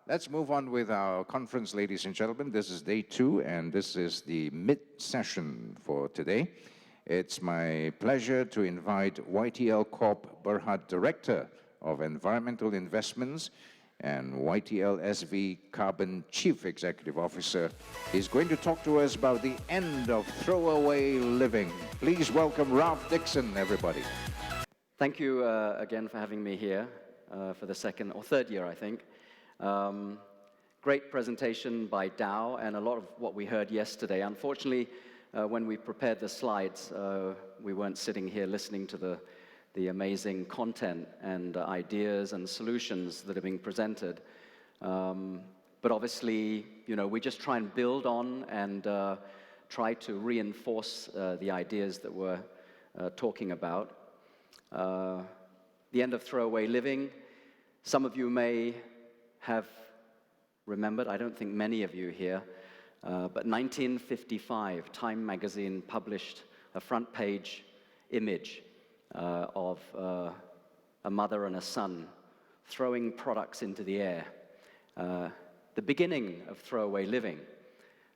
Let's move on with our conference, ladies and gentlemen. This is day 2, and this is the mid-session for today. It's my pleasure to invite YTL Corp Berhad, Director of Environmental Investments, and YTL-SV Carbon Chief Executive Officer. He's going to talk to us about the end of throwaway living. Please welcome Ralph Dixon, everybody. Thank you again for having me here for the second or third year, I think. Great presentation by Dow and a lot of what we heard yesterday. Unfortunately, when we prepared the slides, we weren't sitting here listening to the amazing content and ideas and solutions that are being presented. But obviously, you know, we just try and build on and try to reinforce the ideas that we're talking about. The end of throwaway living. Some of you may have remembered, I don't think many of you here, but 1955, Time magazine published a front page image of a mother and a son throwing products into the air. The beginning of throwaway living.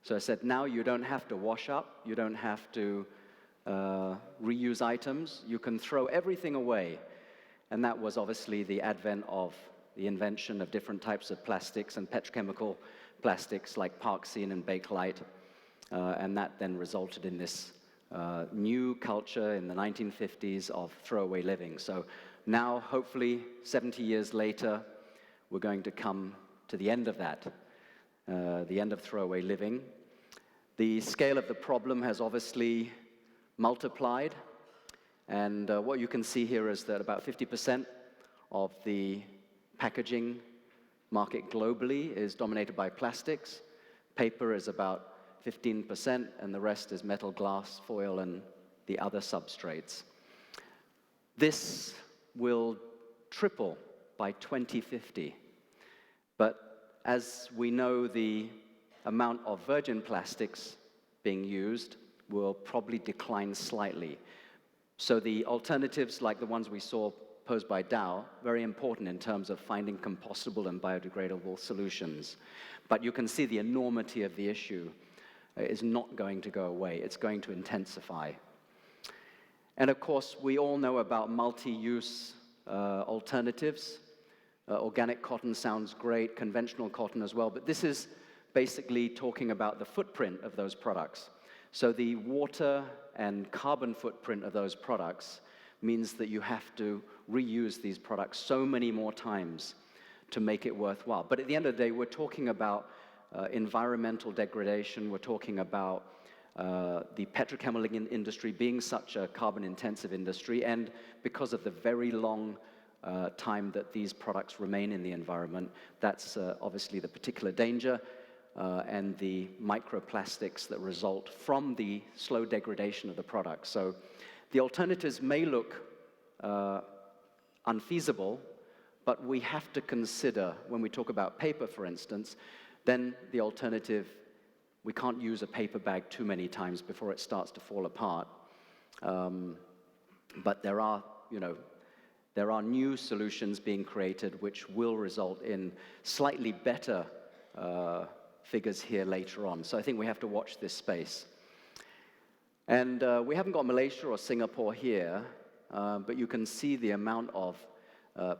So I said, now you don't have to wash up, you don't have to reuse items, you can throw everything away. And that was obviously the advent of the invention of different types of plastics and petrochemical plastics like Parksine and Bakelite. And that then resulted in this new culture in the 1950s of throwaway living. So now, hopefully, 70 years later, we're going to come to the end of that, the end of throwaway living. The scale of the problem has obviously multiplied. And what you can see here is that about 50% of the packaging market globally is dominated by plastics. Paper is about 15%, and the rest is metal, glass, foil, and the other substrates. This will triple by 2050. But as we know, the amount of virgin plastics being used will probably decline slightly. So the alternatives, like the ones we saw posed by Dow, very important in terms of finding compostable and biodegradable solutions. But you can see the enormity of the issue is not going to go away. It's going to intensify. And of course, we all know about multi-use alternatives. Organic cotton sounds great, conventional cotton as well, but this is basically talking about the footprint of those products. So the water and carbon footprint of those products means that you have to reuse these products so many more times to make it worthwhile. But at the end of the day, we're talking about environmental degradation. We're talking about the petrochemical industry being such a carbon-intensive industry, and because of the very long time that these products remain in the environment, that's obviously the particular danger. And the microplastics that result from the slow degradation of the product. So the alternatives may look unfeasible, but we have to consider, when we talk about paper, for instance, then the alternative, we can't use a paper bag too many times before it starts to fall apart. But there are, you know, there are new solutions being created which will result in slightly better figures here later on. So I think we have to watch this space. And we haven't got Malaysia or Singapore here, but you can see the amount of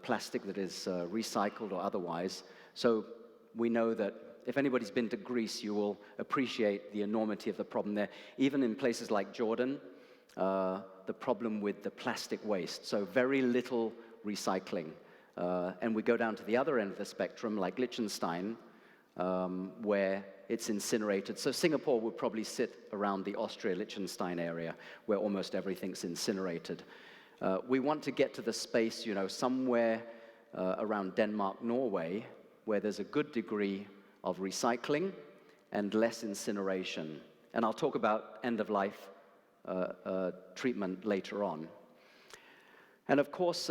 plastic that is recycled or otherwise. So we know that if anybody's been to Greece, you will appreciate the enormity of the problem there. Even in places like Jordan, the problem with the plastic waste. So very little recycling. And we go down to the other end of the spectrum, like Liechtenstein, where it's incinerated. So Singapore would probably sit around the Austria-Liechtenstein area, where almost everything's incinerated. We want to get to the space, you know, somewhere around Denmark, Norway, where there's a good degree of recycling and less incineration. And I'll talk about end-of-life treatment later on. And of course,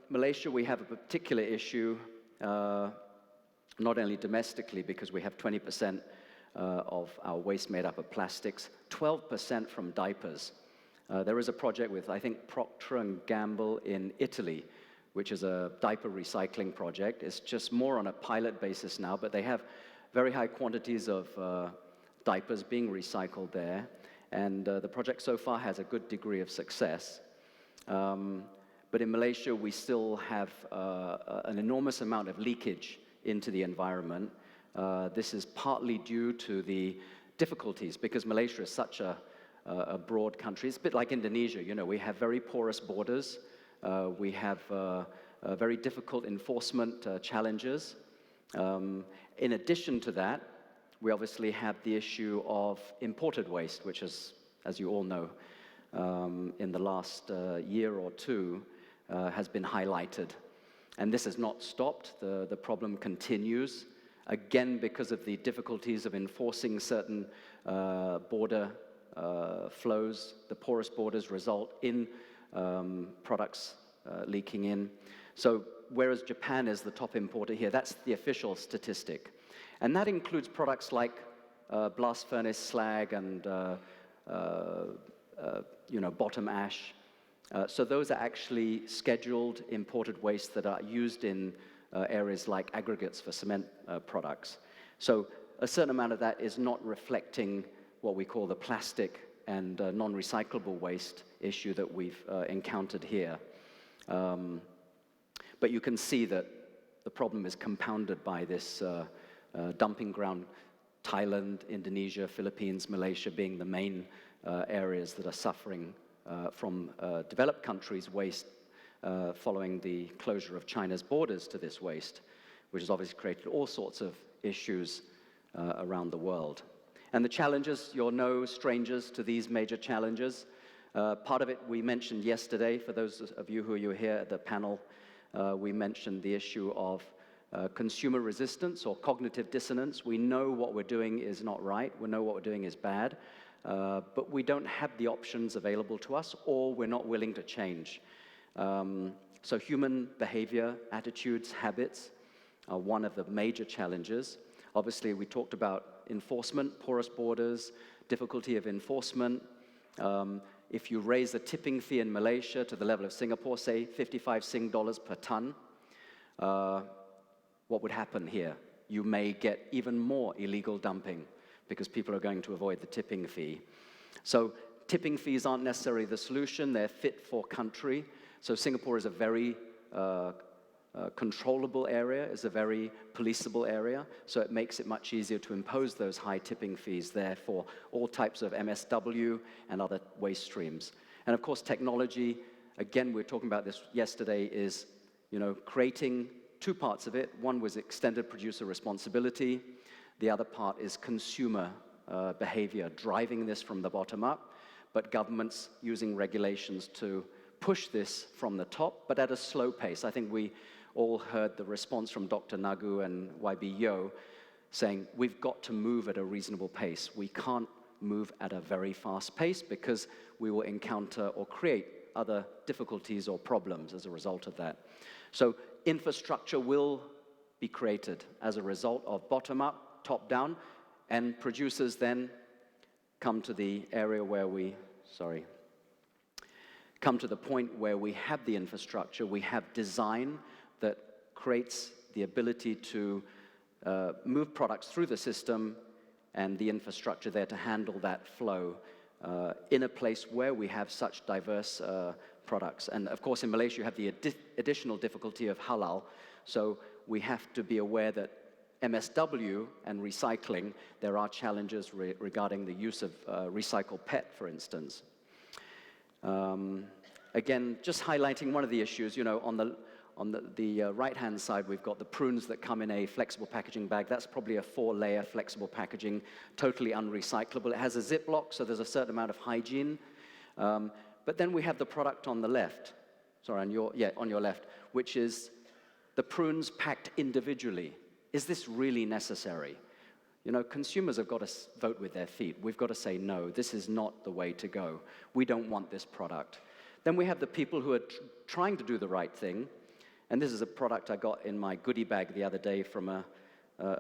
Malaysia, we have a particular issue, not only domestically, because we have 20% of our waste made up of plastics, 12% from diapers. There is a project with, I think, Procter & Gamble in Italy, which is a diaper recycling project. It's just more on a pilot basis now, but they have very high quantities of diapers being recycled there. And the project so far has a good degree of success. But in Malaysia, we still have an enormous amount of leakage into the environment. This is partly due to the difficulties, because Malaysia is such a broad country. It's a bit like Indonesia, you know, we have very porous borders. We have very difficult enforcement challenges. In addition to that, we obviously have the issue of imported waste, which is, as you all know, in the last year or two, has been highlighted. And this has not stopped. The problem continues, again, because of the difficulties of enforcing certain border flows. The porous borders result in products leaking in. So whereas Japan is the top importer here, that's the official statistic. And that includes products like blast furnace slag and you know, bottom ash. So those are actually scheduled imported waste that are used in areas like aggregates for cement products. So a certain amount of that is not reflecting what we call the plastic and non-recyclable waste issue that we've encountered here. But you can see that the problem is compounded by this dumping ground. Thailand, Indonesia, Philippines, Malaysia being the main areas that are suffering from developed countries' waste following the closure of China's borders to this waste, which has obviously created all sorts of issues around the world. And the challenges, you're no strangers to these major challenges. Part of it we mentioned yesterday. For those of you who were here at the panel, we mentioned the issue of consumer resistance or cognitive dissonance. We know what we're doing is not right. We know what we're doing is bad. But we don't have the options available to us, or we're not willing to change. So human behavior, attitudes, habits are one of the major challenges. Obviously, we talked about enforcement, porous borders, difficulty of enforcement. If you raise the tipping fee in Malaysia to the level of Singapore, say 55 Sing dollars per ton, what would happen here? You may get even more illegal dumping because people are going to avoid the tipping fee. So tipping fees aren't necessarily the solution. They're fit for country. So Singapore is a very controllable area, is a very policeable area, so it makes it much easier to impose those high tipping fees there for all types of MSW and other waste streams. And of course, technology, again, we were talking about this yesterday, is, you know, creating two parts of it. One was extended producer responsibility. The other part is consumer behavior, driving this from the bottom up, but governments using regulations to push this from the top, but at a slow pace. I think we all heard the response from Dr. Nagu and YB Yo saying, we've got to move at a reasonable pace. We can't move at a very fast pace because we will encounter or create other difficulties or problems as a result of that. So infrastructure will be created as a result of bottom-up, top-down, and producers then come to the area where we, come to the point where we have the infrastructure, we have design that creates the ability to move products through the system and the infrastructure there to handle that flow in a place where we have such diverse products. And of course, in Malaysia, you have the additional difficulty of halal. So we have to be aware that MSW and recycling, there are challenges regarding the use of recycled PET, for instance. Again, just highlighting one of the issues, you know, on the right-hand side, we've got the prunes that come in a flexible packaging bag. That's probably a 4-layer flexible packaging, totally unrecyclable. It has a Ziploc, so there's a certain amount of hygiene. But then we have the product on the left, on your left, which is the prunes packed individually. Is this really necessary? You know, consumers have got to vote with their feet. We've got to say, no, this is not the way to go. We don't want this product. Then we have the people who are trying to do the right thing. And this is a product I got in my goodie bag the other day from a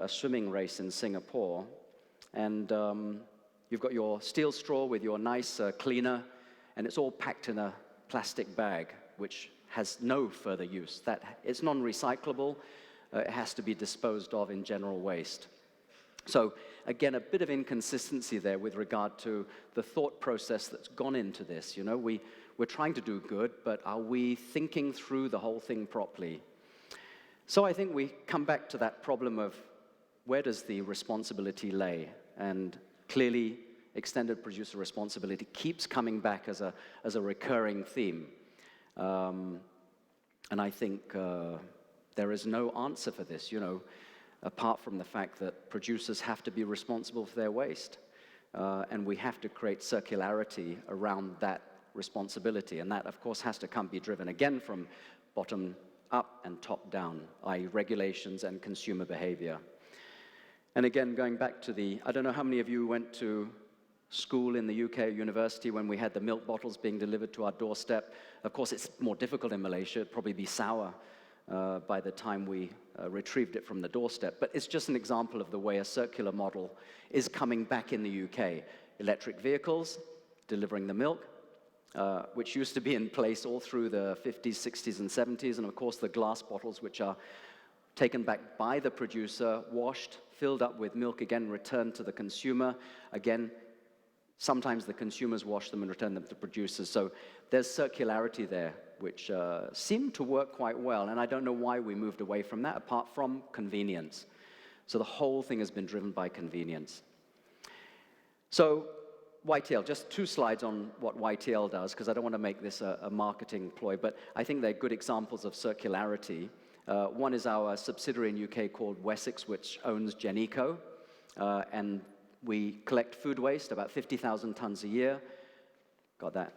swimming race in Singapore. And you've got your steel straw with your nice cleaner, and it's all packed in a plastic bag, which has no further use. That it's non-recyclable. It has to be disposed of in general waste. So again, a bit of inconsistency there with regard to the thought process that's gone into this. You know, we're trying to do good, but are we thinking through the whole thing properly? So I think we come back to that problem of where does the responsibility lay? And clearly, extended producer responsibility keeps coming back as a recurring theme. And I think there is no answer for this, you know, apart from the fact that producers have to be responsible for their waste. And we have to create circularity around that responsibility. And that, of course, has to be driven again from bottom up and top down, i.e. regulations and consumer behavior. And again, going back to I don't know how many of you went to school in the UK university when we had the milk bottles being delivered to our doorstep. Of course, it's more difficult in Malaysia. It'd probably be sour by the time we retrieved it from the doorstep. But it's just an example of the way a circular model is coming back in the UK. Electric vehicles delivering the milk, which used to be in place all through the 50s, 60s, and 70s, and of course the glass bottles, which are taken back by the producer, washed, filled up with milk, again returned to the consumer. Again, sometimes the consumers wash them and return them to producers. So there's circularity there, which seemed to work quite well, and I don't know why we moved away from that, apart from convenience. So the whole thing has been driven by convenience. So YTL, just 2 slides on what YTL does, because I don't want to make this a marketing ploy, but I think they're good examples of circularity. One is our subsidiary in UK called Wessex, which owns Geneco, and we collect food waste, about 50,000 tons a year. Got that.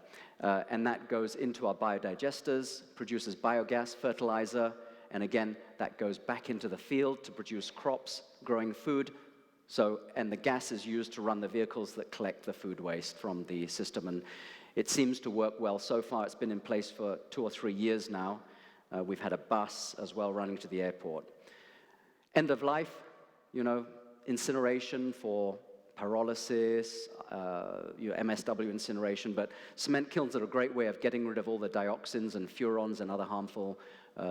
And that goes into our biodigesters, produces biogas, fertilizer, and again, that goes back into the field to produce crops, growing food. So, and the gas is used to run the vehicles that collect the food waste from the system, and it seems to work well so far. It's been in place for 2 or 3 years now. We've had a bus as well running to the airport. End of life, you know, incineration for pyrolysis, MSW incineration, but cement kilns are a great way of getting rid of all the dioxins and furans and other harmful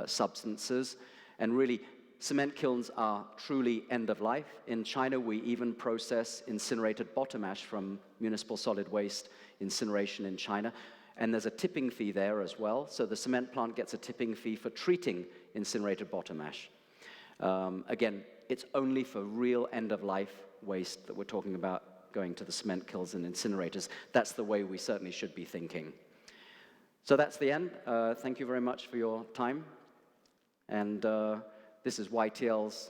substances. And really, cement kilns are truly end of life. In China, we even process incinerated bottom ash from municipal solid waste incineration in China. And there's a tipping fee there as well. So the cement plant gets a tipping fee for treating incinerated bottom ash. Again, it's only for real end-of-life waste that we're talking about going to the cement kilns and incinerators. That's the way we certainly should be thinking. So that's the end. Thank you very much for your time. And this is YTL's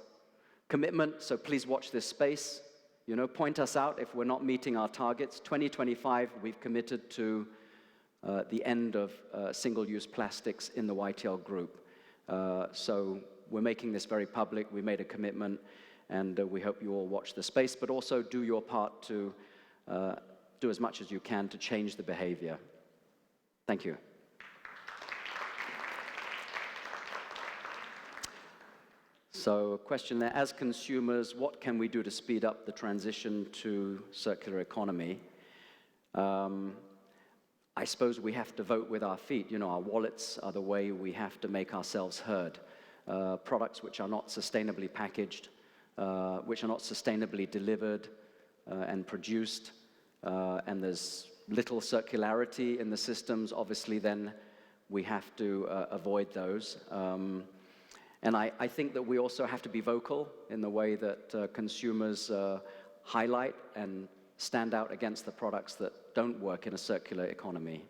commitment, so please watch this space. You know, point us out if we're not meeting our targets. 2025, we've committed to the end of single-use plastics in the YTL group. So we're making this very public. We made a commitment, and we hope you all watch the space, but also do your part to do as much as you can to change the behavior. Thank you. So a question there, as consumers, what can we do to speed up the transition to circular economy? I suppose we have to vote with our feet. You know, our wallets are the way we have to make ourselves heard. Products which are not sustainably packaged, which are not sustainably delivered and produced, and there's little circularity in the systems, obviously then we have to avoid those. And I think that we also have to be vocal in the way that consumers highlight and stand out against the products that don't work in a circular economy.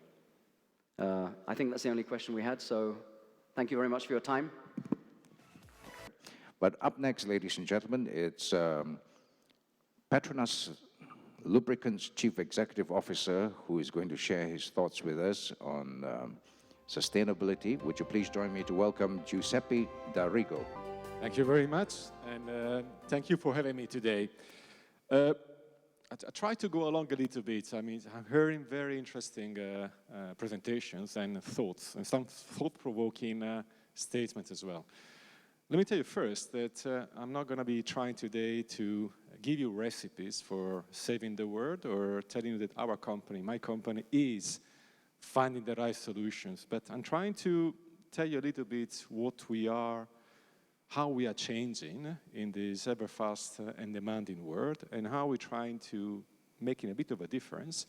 I think that's the only question we had, so thank you very much for your time. But up next, ladies and gentlemen, it's PETRONAS Lubricants Chief Executive Officer who is going to share his thoughts with us on sustainability. Would you please join me to welcome Giuseppe D'Arrigo. Thank you very much, and thank you for having me today. I try to go along a little bit. I mean, I'm hearing very interesting presentations and thoughts, and some thought-provoking statements as well. Let me tell you first that I'm not going to be trying today to give you recipes for saving the world or telling you that our company, my company, is finding the right solutions, but I'm trying to tell you a little bit what we are, how we are changing in this ever fast and demanding world, and how we're trying to make a bit of a difference,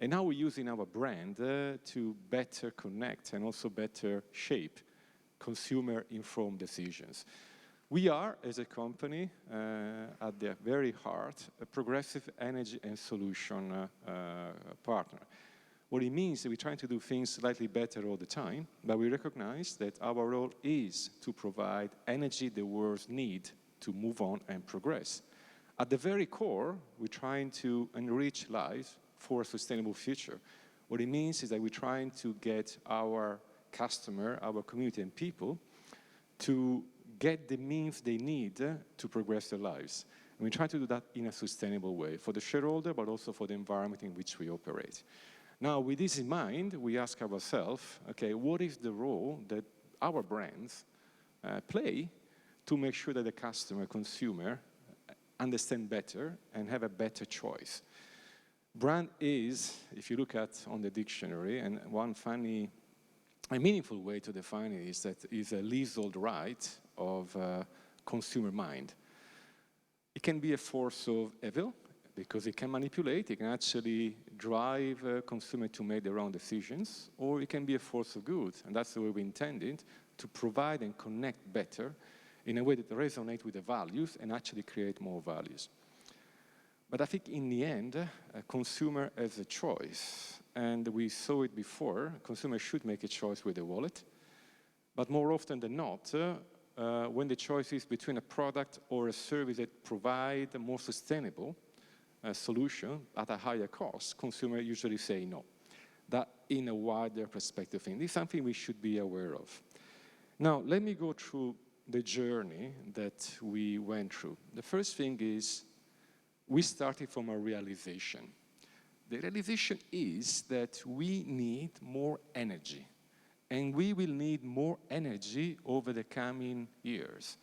and how we're using our brand to better connect and also better shape consumer-informed decisions. We are, as a company, at the very heart, a progressive energy and solution partner. What it means is that we're trying to do things slightly better all the time, but we recognize that our role is to provide energy the world needs to move on and progress. At the very core, we're trying to enrich life for a sustainable future. What it means is that we're trying to get our customer, our community and people to get the means they need to progress their lives. And we try to do that in a sustainable way for the shareholder, but also for the environment in which we operate. Now, with this in mind, we ask ourselves, okay, what is the role that our brands play to make sure that the customer, consumer, understand better and have a better choice? Brand is, if you look at on the dictionary, and one funny, a meaningful way to define it is that it's a leasehold right of consumer mind. It can be a force of evil because it can manipulate, it can actually drive consumer to make their own decisions, or it can be a force of good, and that's the way we intend it, to provide and connect better in a way that resonates with the values and actually create more values. But I think in the end, a consumer has a choice, and we saw it before, consumers should make a choice with their wallet, but more often than not, when the choice is between a product or a service that provide a more sustainable solution at a higher cost, consumers usually say no. That in a wider perspective thing. This is something we should be aware of. Now, let me go through the journey that we went through. The first thing is, we started from a realization. The realization is that we need more energy, and we will need more energy over the coming years.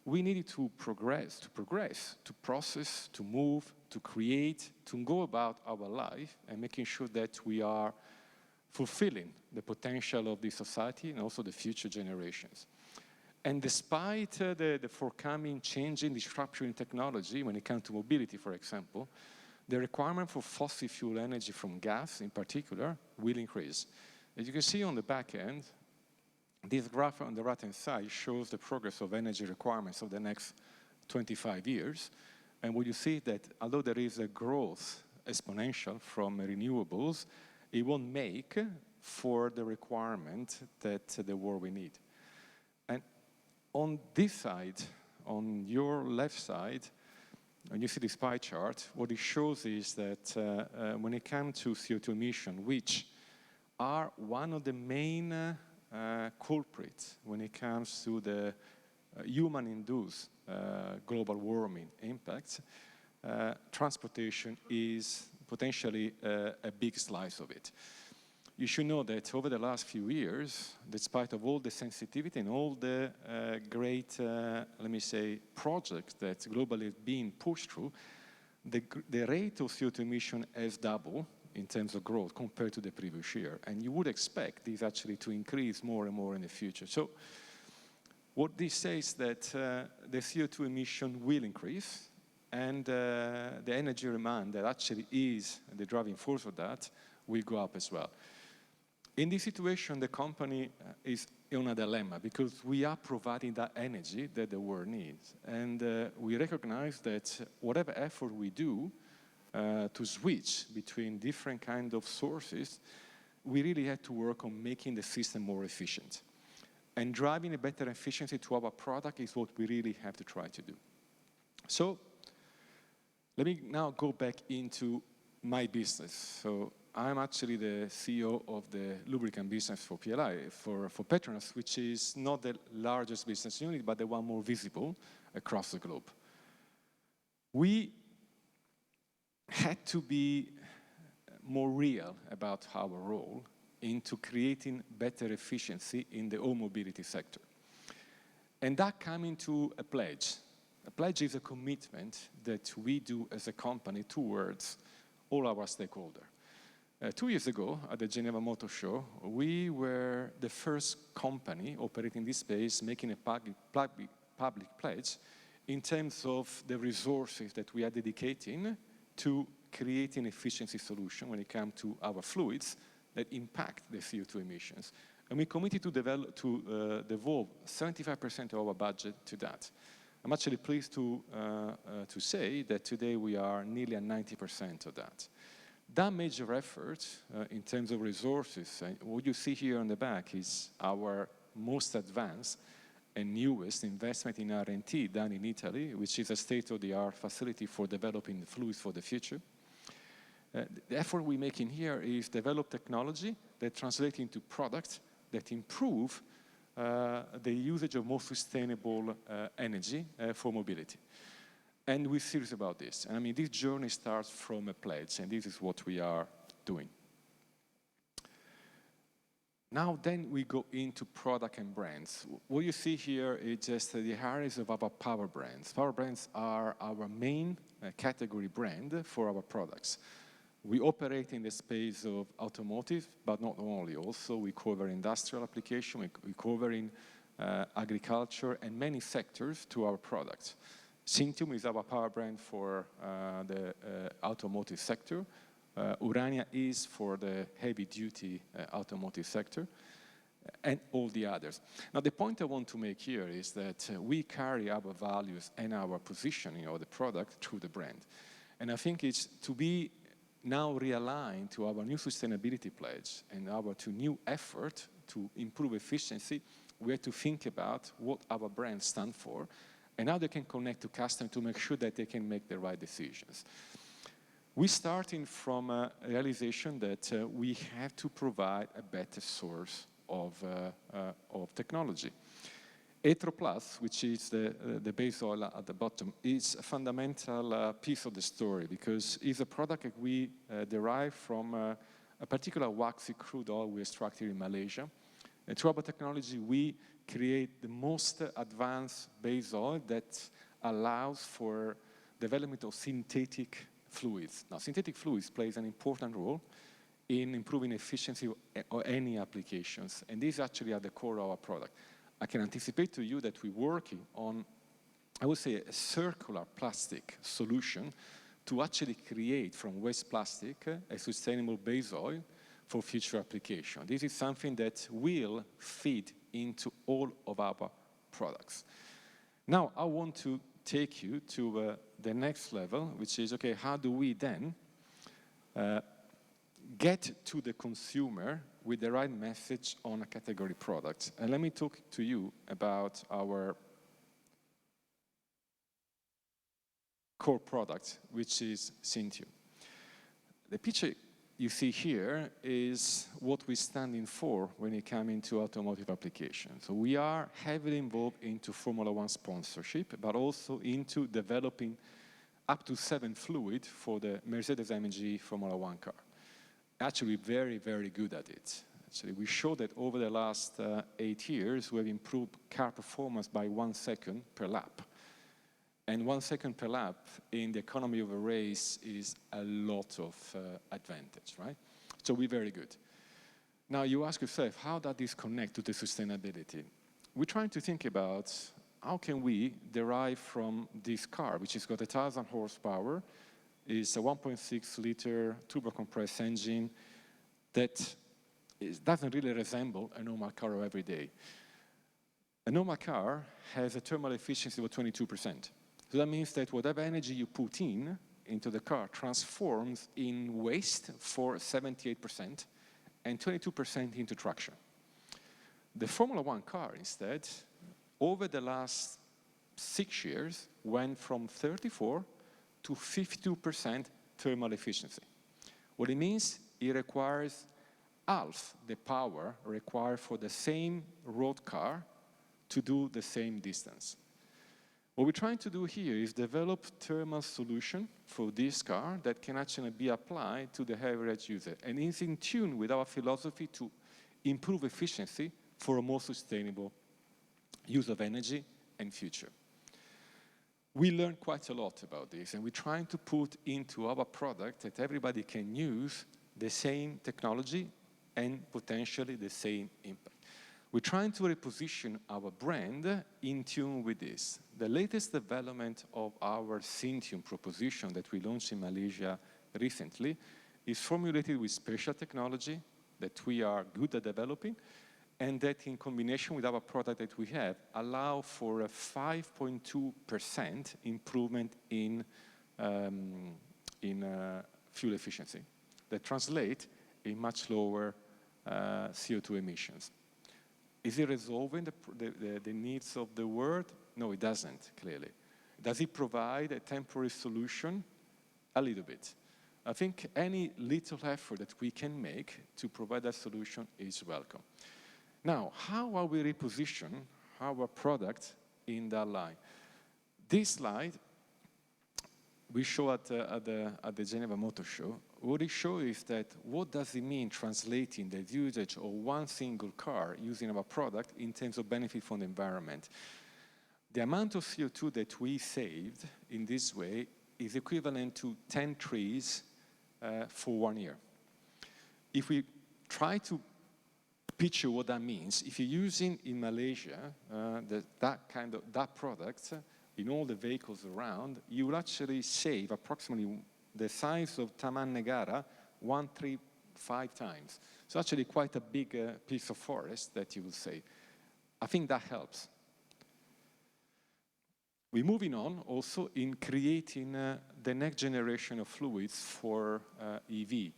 We needed to progress, to process, to move, to create, to go about our life and making sure that we are fulfilling the potential of the society and also the future generations. And despite the forthcoming change in disruption in technology, when it comes to mobility, for example, the requirement for fossil fuel energy from gas in particular will increase. As you can see on the back end, this graph on the right-hand side shows the progress of energy requirements of the next 25 years. And what you see that although there is a growth exponential from renewables, it won't make for the requirement that the world will need. And on this side, on your left side, when you see this pie chart, what it shows is that when it comes to CO2 emission, which are one of the main culprits when it comes to the human-induced global warming impacts, transportation is potentially a big slice of it. You should know that over the last few years, despite of all the sensitivity and all the great, let me say, projects that globally have been pushed through, the rate of CO2 emission has doubled in terms of growth compared to the previous year. And you would expect this actually to increase more and more in the future. So what this says that the CO2 emission will increase, and the energy demand that actually is the driving force of that will go up as well. In this situation, the company is in a dilemma because we are providing that energy that the world needs. And we recognize that whatever effort we do to switch between different kinds of sources, we really have to work on making the system more efficient. And driving a better efficiency to our product is what we really have to try to do. So let me now go back into my business. So I'm actually the CEO of the lubricant business for PLI, for PETRONAS, which is not the largest business unit, but the one more visible across the globe. We had to be more real about our role into creating better efficiency in the whole mobility sector. And that came into a pledge. A pledge is a commitment that we do as a company towards all our stakeholders. 2 years ago, at the Geneva Motor Show, we were the first company operating this space, making a public pledge in terms of the resources that we are dedicating to creating efficiency solution when it comes to our fluids that impact the CO2 emissions. And we committed to devolve 75% of our budget to that. I'm actually pleased to say that today we are nearly at 90% of that. That major effort in terms of resources, what you see here on the back is our most advanced and newest investment in R&D done in Italy, which is a state-of-the-art facility for developing the fluids for the future. The effort we're making here is develop technology that translates into products that improve the usage of more sustainable energy for mobility. And we're serious about this. And I mean, this journey starts from a pledge, and this is what we are doing. Now then we go into product and brands. What you see here is just the areas of our power brands. Power brands are our main category brand for our products. We operate in the space of automotive, but not only. Also, we cover industrial application, we cover in agriculture and many sectors to our products. Syntium is our power brand for the automotive sector. Urania is for the heavy-duty automotive sector, and all the others. Now, the point I want to make here is that we carry our values and our positioning of the product through the brand. And I think it's to be now realigned to our new sustainability pledge and our new effort to improve efficiency. We have to think about what our brands stand for and how they can connect to customers to make sure that they can make the right decisions. We're starting from a realization that we have to provide a better source of technology. Etro+, which is the base oil at the bottom, is a fundamental piece of the story because it's a product that we derive from a particular waxy crude oil we extracted in Malaysia. And through our technology, we create the most advanced base oil that allows for development of synthetic fluids. Now, synthetic fluids plays an important role in improving efficiency of any applications, and these actually are the core of our product. I can anticipate to you that we're working on, I would say, a circular plastic solution to actually create from waste plastic a sustainable base oil for future application. This is something that will feed into all of our products. Now, I want to take you to the next level, which is, okay, how do we then get to the consumer with the right message on a category product? And let me talk to you about our core product, which is Syntium. The picture you see here is what we're standing for when it comes into automotive applications. So we are heavily involved into Formula One sponsorship, but also into developing up to 7 fluids for the Mercedes-AMG Formula One car. Actually, very, very good at it. Actually, we showed that over the last 8 years, we have improved car performance by 1 second per lap. And 1 second per lap in the economy of a race is a lot of advantage, right? So we're very good. Now you ask yourself, how does this connect to the sustainability? We're trying to think about how can we derive from this car, which has got 1,000 horsepower, is a 1.6 liter turbo-compressed engine that doesn't really resemble a normal car of every day. A normal car has a thermal efficiency of 22%. So that means that whatever energy you put into the car transforms in waste for 78% and 22% into traction. The Formula One car, instead, over the last 6 years, went from 34 to 52% thermal efficiency. What it means, it requires half the power required for the same road car to do the same distance. What we're trying to do here is develop thermal solution for this car that can actually be applied to the average user and is in tune with our philosophy to improve efficiency for a more sustainable use of energy and future. We learned quite a lot about this, and we're trying to put into our product that everybody can use the same technology and potentially the same impact. We're trying to reposition our brand in tune with this. The latest development of our Syntium proposition that we launched in Malaysia recently is formulated with special technology that we are good at developing, and that in combination with our product that we have, allow for a 5.2% improvement in fuel efficiency that translate in much lower CO2 emissions. Is it resolving the needs of the world? No, it doesn't, clearly. Does it provide a temporary solution? A little bit. I think any little effort that we can make to provide that solution is welcome. Now, how are we reposition our product in that line? This slide we show at the Geneva Motor Show. What it shows is that what does it mean translating the usage of one single car using our product in terms of benefit for the environment. The amount of CO2 that we saved in this way is equivalent to 10 trees for 1 year. If we try to picture what that means, if you're using in Malaysia that product in all the vehicles around, you will actually save approximately the size of Taman Negara 135 times. So actually quite a big piece of forest that you will save. I think that helps. We're moving on also in creating the next generation of fluids for EV.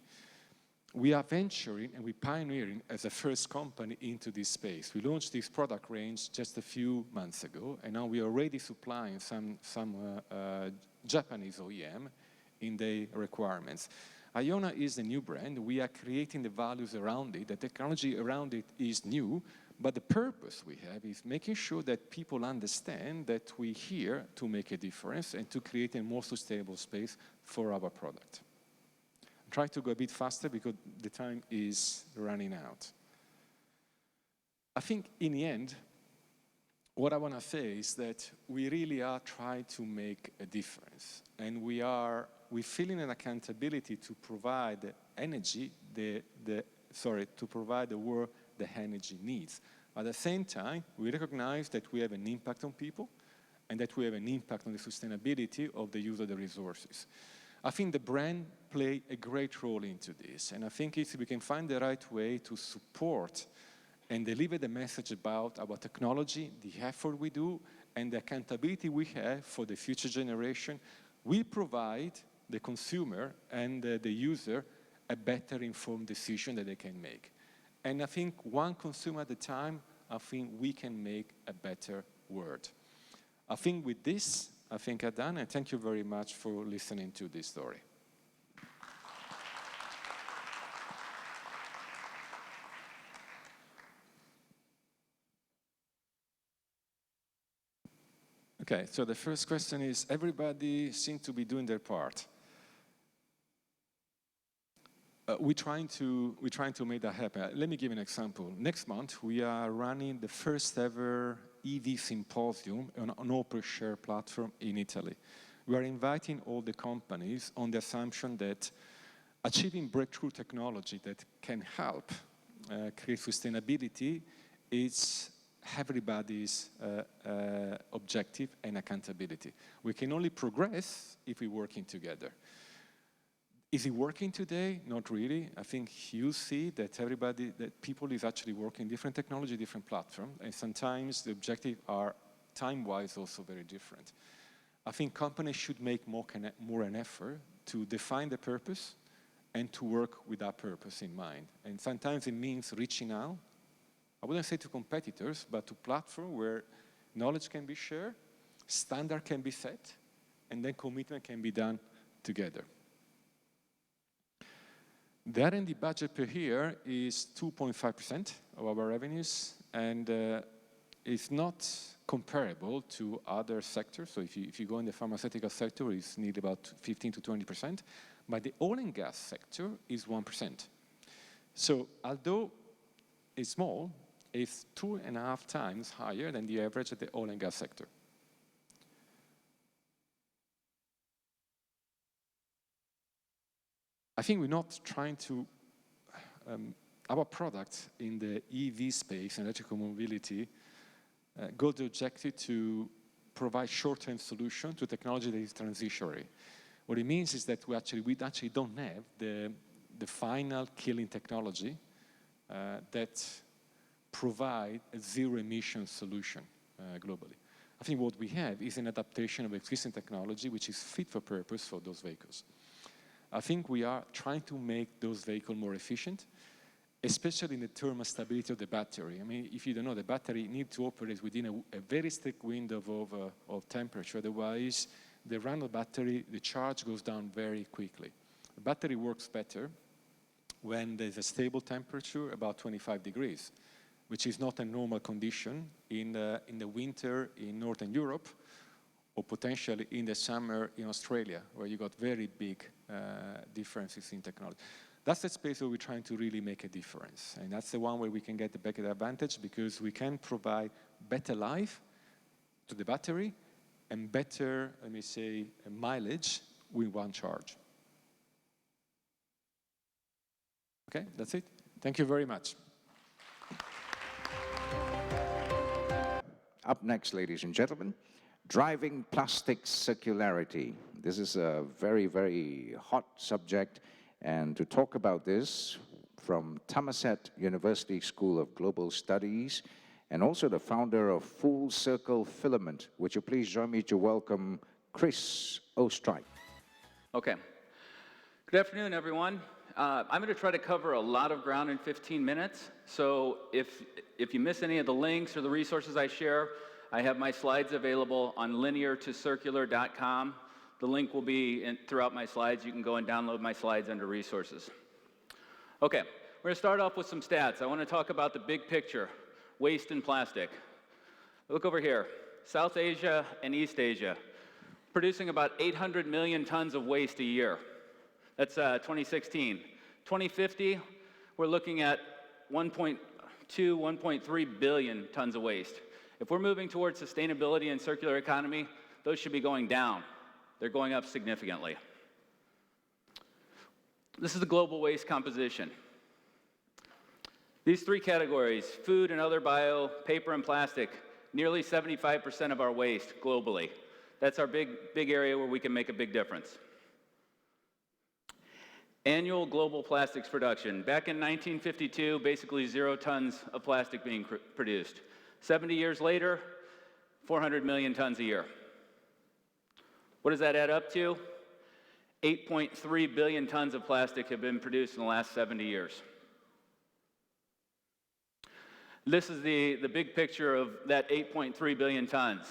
We are venturing and we're pioneering as a first company into this space. We launched this product range just a few months ago, and now we are already supplying some Japanese OEM in their requirements. Iona is the new brand. We are creating the values around it. The technology around it is new, but the purpose we have is making sure that people understand that we're here to make a difference and to create a more sustainable space for our product. Try to go a bit faster because the time is running out. I think in the end, what I want to say is that we really are trying to make a difference, and we're feeling an accountability to provide energy, to provide the world the energy needs. At the same time, we recognize that we have an impact on people and that we have an impact on the sustainability of the use of the resources. I think the brand play a great role into this, and I think if we can find the right way to support and deliver the message about our technology, the effort we do, and the accountability we have for the future generation, we provide the consumer and the user a better informed decision that they can make. And I think one consumer at a time, I think we can make a better world. I think with this, I think I'm done, and thank you very much for listening to this story. Okay, so the first question is, everybody seems to be doing their part. We're trying to make that happen. Let me give an example. Next month, we are running the first ever EV symposium on an open share platform in Italy. We are inviting all the companies on the assumption that achieving breakthrough technology that can help create sustainability is everybody's objective and accountability. We can only progress if we're working together. Is it working today? Not really. I think you see that people is actually working different technology, different platform, and sometimes the objectives are time-wise also very different. I think companies should make more an effort to define the purpose and to work with that purpose in mind. And sometimes it means reaching out, I wouldn't say to competitors, but to platforms where knowledge can be shared, standard can be set, and then commitment can be done together. The R&D budget per year is 2.5% of our revenues, and it's not comparable to other sectors. So if you go in the pharmaceutical sector, it's nearly about 15 to 20%, but the oil and gas sector is 1%. So although it's small, it's 2.5 times higher than the average of the oil and gas sector. I think we're not trying to, our product in the EV space, electrical mobility, got the objective to provide short-term solution to technology that is transitionary. What it means is that we actually don't have the final killing technology that provide a zero-emission solution globally. I think what we have is an adaptation of existing technology which is fit for purpose for those vehicles. I think we are trying to make those vehicles more efficient, especially in the thermal stability of the battery. I mean, if you don't know, the battery needs to operate within a very strict window of temperature. Otherwise, the run of the battery, the charge goes down very quickly. The battery works better when there's a stable temperature, about 25 degrees, which is not a normal condition in the winter in Northern Europe, or potentially in the summer in Australia, where you got very big differences in technology. That's the space where we're trying to really make a difference. And that's the one where we can get the bigger advantage, because we can provide better life to the battery and better, let me say, mileage with one charge. Okay, that's it. Thank you very much. Up next, ladies and gentlemen, driving plastic circularity. This is a very, very hot subject. And to talk about this, from Thammasat University School of Global Studies, and also the founder of Full Circle Filament, would you please join me to welcome Chris Oestereich. Okay. Good afternoon, everyone. I'm going to try to cover a lot of ground in 15 minutes. So if you miss any of the links or the resources I share, I have my slides available on lineartocircular.com. The link will be throughout my slides. You can go and download my slides under resources. Okay, we're going to start off with some stats. I want to talk about the big picture, waste and plastic. Look over here, South Asia and East Asia, producing about 800 million tons of waste a year. That's 2016. 2050, we're looking at 1.2, 1.3 billion tons of waste. If we're moving towards sustainability and circular economy, those should be going down. They're going up significantly. This is the global waste composition. These three categories, food and other bio, paper and plastic, nearly 75% of our waste globally. That's our big area where we can make a big difference. Annual global plastics production. Back in 1952, basically 0 tons of plastic being produced. 70 years later, 400 million tons a year. What does that add up to? 8.3 billion tons of plastic have been produced in the last 70 years. This is the big picture of that 8.3 billion tons.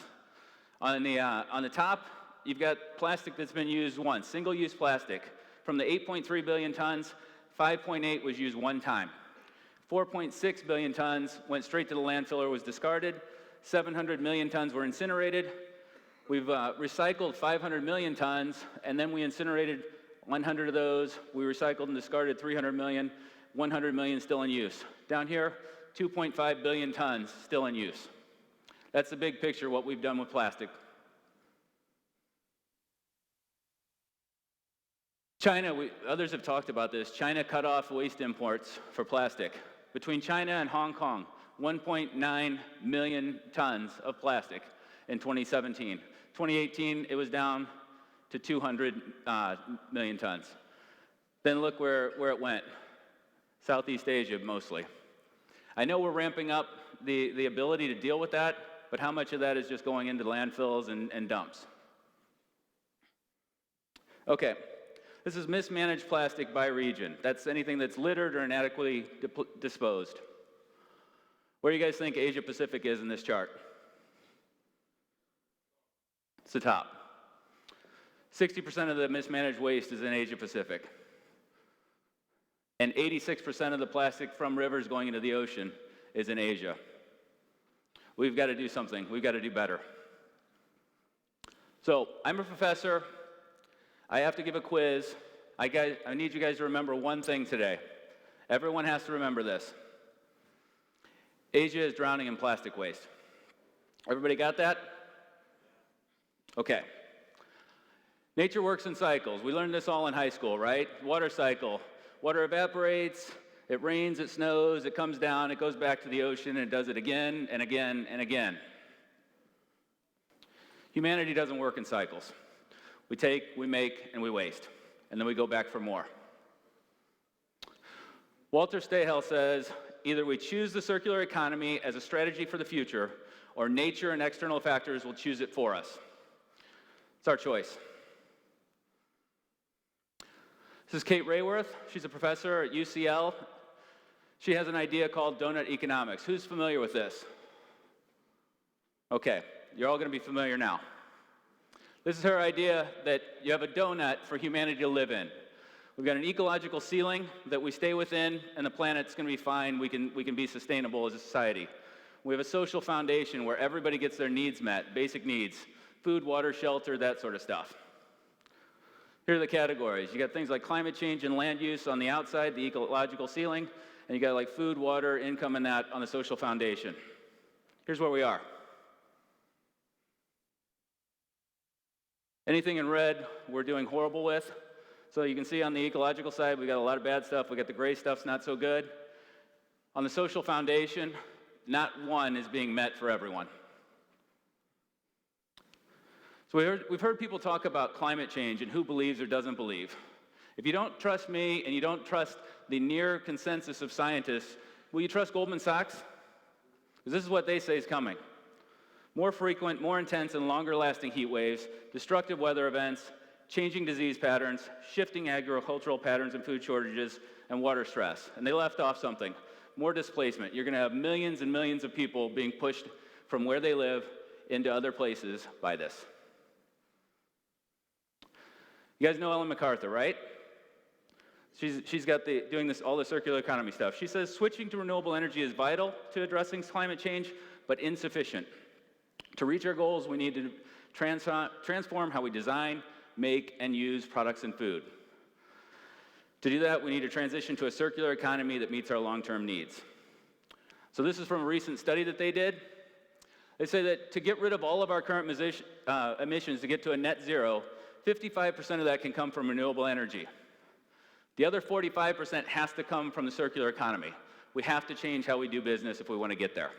On the top, you've got plastic that's been used once, single-use plastic. From the 8.3 billion tons, 5.8 was used one time. 4.6 billion tons went straight to the landfill or was discarded. 700 million tons were incinerated. We've recycled 500 million tons, and then we incinerated 100 of those. We recycled and discarded 300 million, 100 million still in use. Down here, 2.5 billion tons still in use. That's the big picture, what we've done with plastic. China, others have talked about this. China cut off waste imports for plastic. Between China and Hong Kong, 1.9 million tons of plastic in 2017. 2018, it was down to 200 million tons. Then look where it went. Southeast Asia, mostly. I know we're ramping up the ability to deal with that, but how much of that is just going into landfills and dumps? Okay. This is mismanaged plastic by region. That's anything that's littered or inadequately disposed. Where do you guys think Asia Pacific is in this chart? It's the top. 60% of the mismanaged waste is in Asia Pacific. And 86% of the plastic from rivers going into the ocean is in Asia. We've got to do something. We've got to do better. So, I'm a professor. I have to give a quiz. I need you guys to remember one thing today. Everyone has to remember this. Asia is drowning in plastic waste. Everybody got that? Okay. Nature works in cycles. We learned this all in high school, right? Water cycle. Water evaporates, it rains, it snows, it comes down, it goes back to the ocean, and it does it again and again and again. Humanity doesn't work in cycles. We take, we make, and we waste, and then we go back for more. Walter Stahel says, either we choose the circular economy as a strategy for the future, or nature and external factors will choose it for us. It's our choice. This is Kate Rayworth. She's a professor at UCL. She has an idea called donut economics. Who's familiar with this? Okay, you're all going to be familiar now. This is her idea that you have a donut for humanity to live in. We've got an ecological ceiling that we stay within, and the planet's going to be fine. We can be sustainable as a society. We have a social foundation where everybody gets their needs met, basic needs, food, water, shelter, that sort of stuff. Here are the categories. You got things like climate change and land use on the outside, the ecological ceiling, and you got like food, water, income, and that on the social foundation. Here's where we are. Anything in red, we're doing horrible with. So you can see on the ecological side, we got a lot of bad stuff. We got the gray stuff's not so good. On the social foundation, not one is being met for everyone. So we've heard people talk about climate change and who believes or doesn't believe. If you don't trust me and you don't trust the near consensus of scientists, will you trust Goldman Sachs? Because this is what they say is coming. More frequent, more intense, and longer-lasting heat waves, destructive weather events, changing disease patterns, shifting agricultural patterns and food shortages, and water stress. And they left off something. More displacement. You're going to have millions and millions of people being pushed from where they live into other places by this. You guys know Ellen MacArthur, right? She's got doing all the circular economy stuff. She says switching to renewable energy is vital to addressing climate change, but insufficient. To reach our goals, we need to transform how we design, make, and use products and food. To do that, we need to transition to a circular economy that meets our long-term needs. So this is from a recent study that they did. They say that to get rid of all of our current emissions to get to a net zero, 55% of that can come from renewable energy. The other 45% has to come from the circular economy. We have to change how we do business if we want to get there.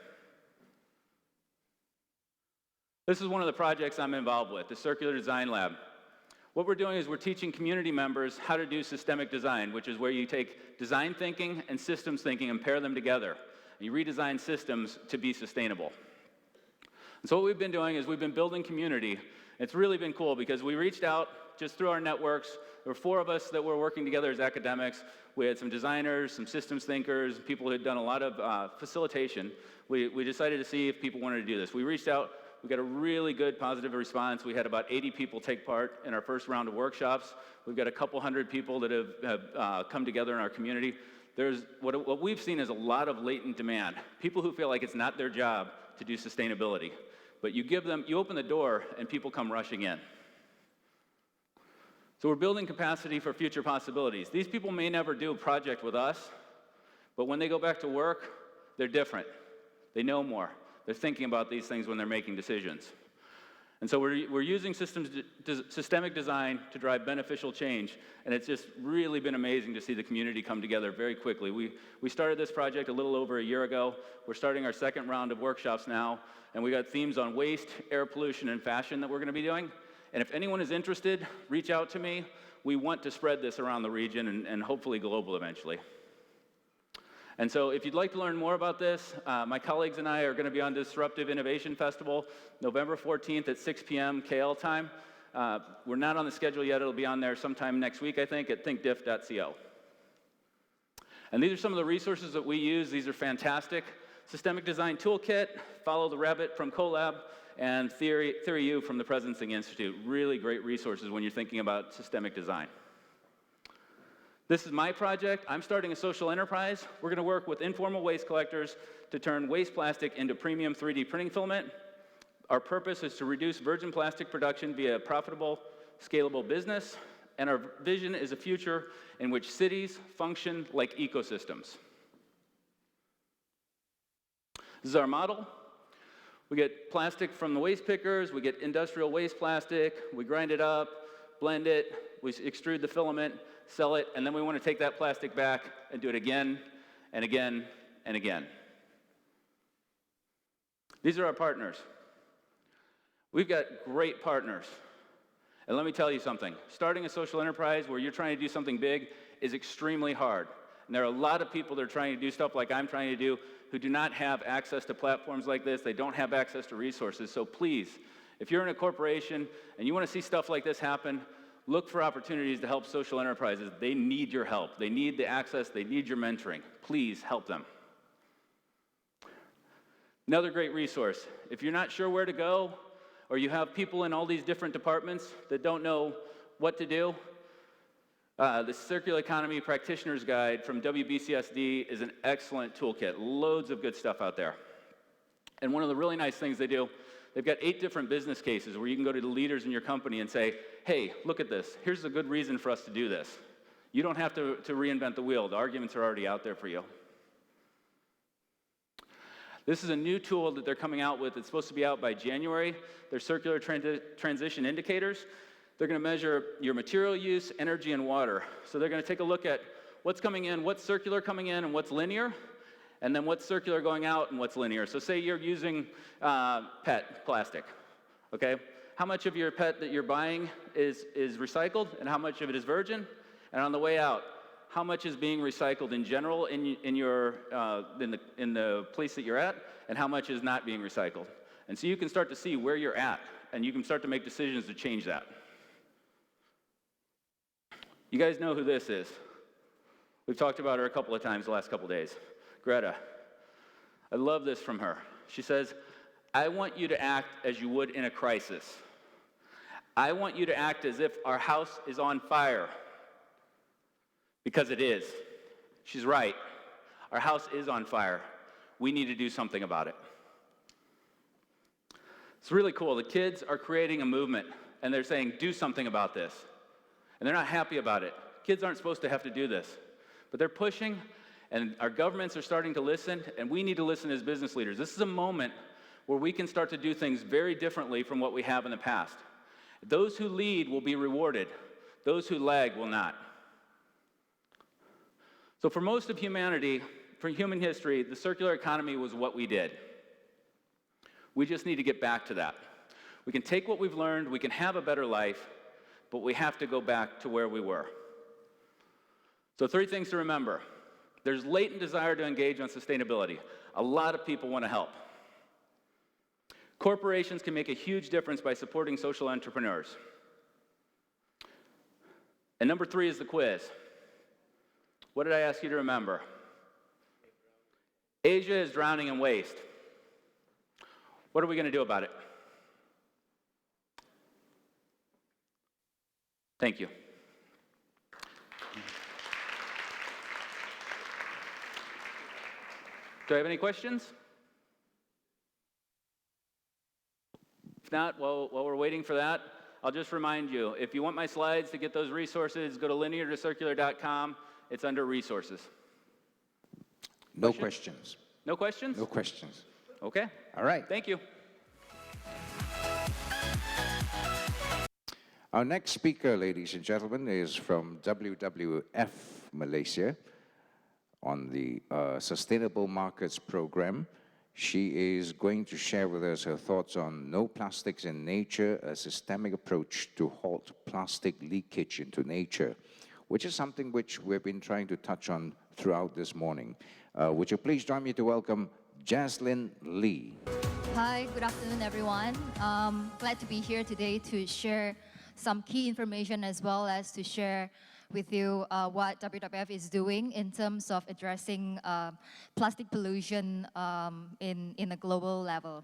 This is one of the projects I'm involved with, the Circular Design Lab. What we're doing is we're teaching community members how to do systemic design, which is where you take design thinking and systems thinking and pair them together. And you redesign systems to be sustainable. And so what we've been doing is we've been building community. It's really been cool because we reached out just through our networks. There were 4 of us that were working together as academics. We had some designers, some systems thinkers, people who had done a lot of facilitation. We decided to see if people wanted to do this. We reached out. We got a really good positive response. We had about 80 people take part in our first round of workshops. We've got a couple hundred people that have come together in our community. There's what we've seen is a lot of latent demand. People who feel like it's not their job to do sustainability. But you open the door and people come rushing in. So we're building capacity for future possibilities. These people may never do a project with us, but when they go back to work, they're different. They know more. They're thinking about these things when they're making decisions. And so we're using systemic design to drive beneficial change, and it's just really been amazing to see the community come together very quickly. We started this project a little over a year ago. We're starting our second round of workshops now, and we got themes on waste, air pollution, and fashion that we're going to be doing. And if anyone is interested, reach out to me. We want to spread this around the region and hopefully global eventually. And so if you'd like to learn more about this, my colleagues and I are going to be on Disruptive Innovation Festival, November 14th at 6 p.m. KL time. We're not on the schedule yet. It'll be on there sometime next week, I think, at thinkdiff.co. And these are some of the resources that we use. These are fantastic. Systemic Design Toolkit, Follow the Rabbit from CoLab, and Theory U from the Presencing Institute. Really great resources when you're thinking about systemic design. This is my project. I'm starting a social enterprise. We're going to work with informal waste collectors to turn waste plastic into premium 3D printing filament. Our purpose is to reduce virgin plastic production via a profitable, scalable business. And our vision is a future in which cities function like ecosystems. This is our model. We get plastic from the waste pickers. We get industrial waste plastic. We grind it up. blend it, we extrude the filament, sell it, and then we want to take that plastic back and do it again and again and again. These are our partners. We've got great partners. And let me tell you something, starting a social enterprise where you're trying to do something big is extremely hard. And there are a lot of people that are trying to do stuff like I'm trying to do who do not have access to platforms like this. They don't have access to resources. So please, if you're in a corporation and you want to see stuff like this happen, look for opportunities to help social enterprises. They need your help. They need the access. They need your mentoring. Please help them. Another great resource. If you're not sure where to go, or you have people in all these different departments that don't know what to do, the Circular Economy Practitioner's Guide from WBCSD is an excellent toolkit. Loads of good stuff out there. And one of the really nice things they do, they've got 8 different business cases where you can go to the leaders in your company and say, hey, look at this. Here's a good reason for us to do this. You don't have to reinvent the wheel. The arguments are already out there for you. This is a new tool that they're coming out with. It's supposed to be out by January. They're circular transition indicators. They're going to measure your material use, energy, and water. So they're going to take a look at what's coming in, what's circular coming in, and what's linear, and then what's circular going out and what's linear. So say you're using PET plastic, okay? How much of your PET that you're buying is recycled, and how much of it is virgin? And on the way out, how much is being recycled in general in the place that you're at, and how much is not being recycled? And so you can start to see where you're at, and you can start to make decisions to change that. You guys know who this is. We've talked about her a couple of times the last couple of days. Greta. I love this from her. She says, I want you to act as you would in a crisis. I want you to act as if our house is on fire. Because it is. She's right. Our house is on fire. We need to do something about it. It's really cool. The kids are creating a movement, and they're saying, do something about this. And they're not happy about it. Kids aren't supposed to have to do this. But they're pushing, and our governments are starting to listen, and we need to listen as business leaders. This is a moment where we can start to do things very differently from what we have in the past. Those who lead will be rewarded. Those who lag will not. So for most of humanity, for human history, the circular economy was what we did. We just need to get back to that. We can take what we've learned, we can have a better life, but we have to go back to where we were. So 3 things to remember. There's latent desire to engage on sustainability. A lot of people want to help. Corporations can make a huge difference by supporting social entrepreneurs. And number 3 is the quiz. What did I ask you to remember? Asia is drowning in waste. What are we going to do about it? Thank you. Do I have any questions? If not, while we're waiting for that, I'll just remind you, if you want my slides to get those resources, go to linear2circular.com. It's under resources. No questions. No questions? No questions. Okay. All right. Thank you. Our next speaker, ladies and gentlemen, is from WWF Malaysia on the Sustainable Markets Program. She is going to share with us her thoughts on no plastics in nature, a systemic approach to halt plastic leakage into nature, which is something which we've been trying to touch on throughout this morning. Would you please join me to welcome Jazlyn Lee. Hi, good afternoon, everyone. Glad to be here today to share some key information as well as to share with you what WWF is doing in terms of addressing plastic pollution in a global level.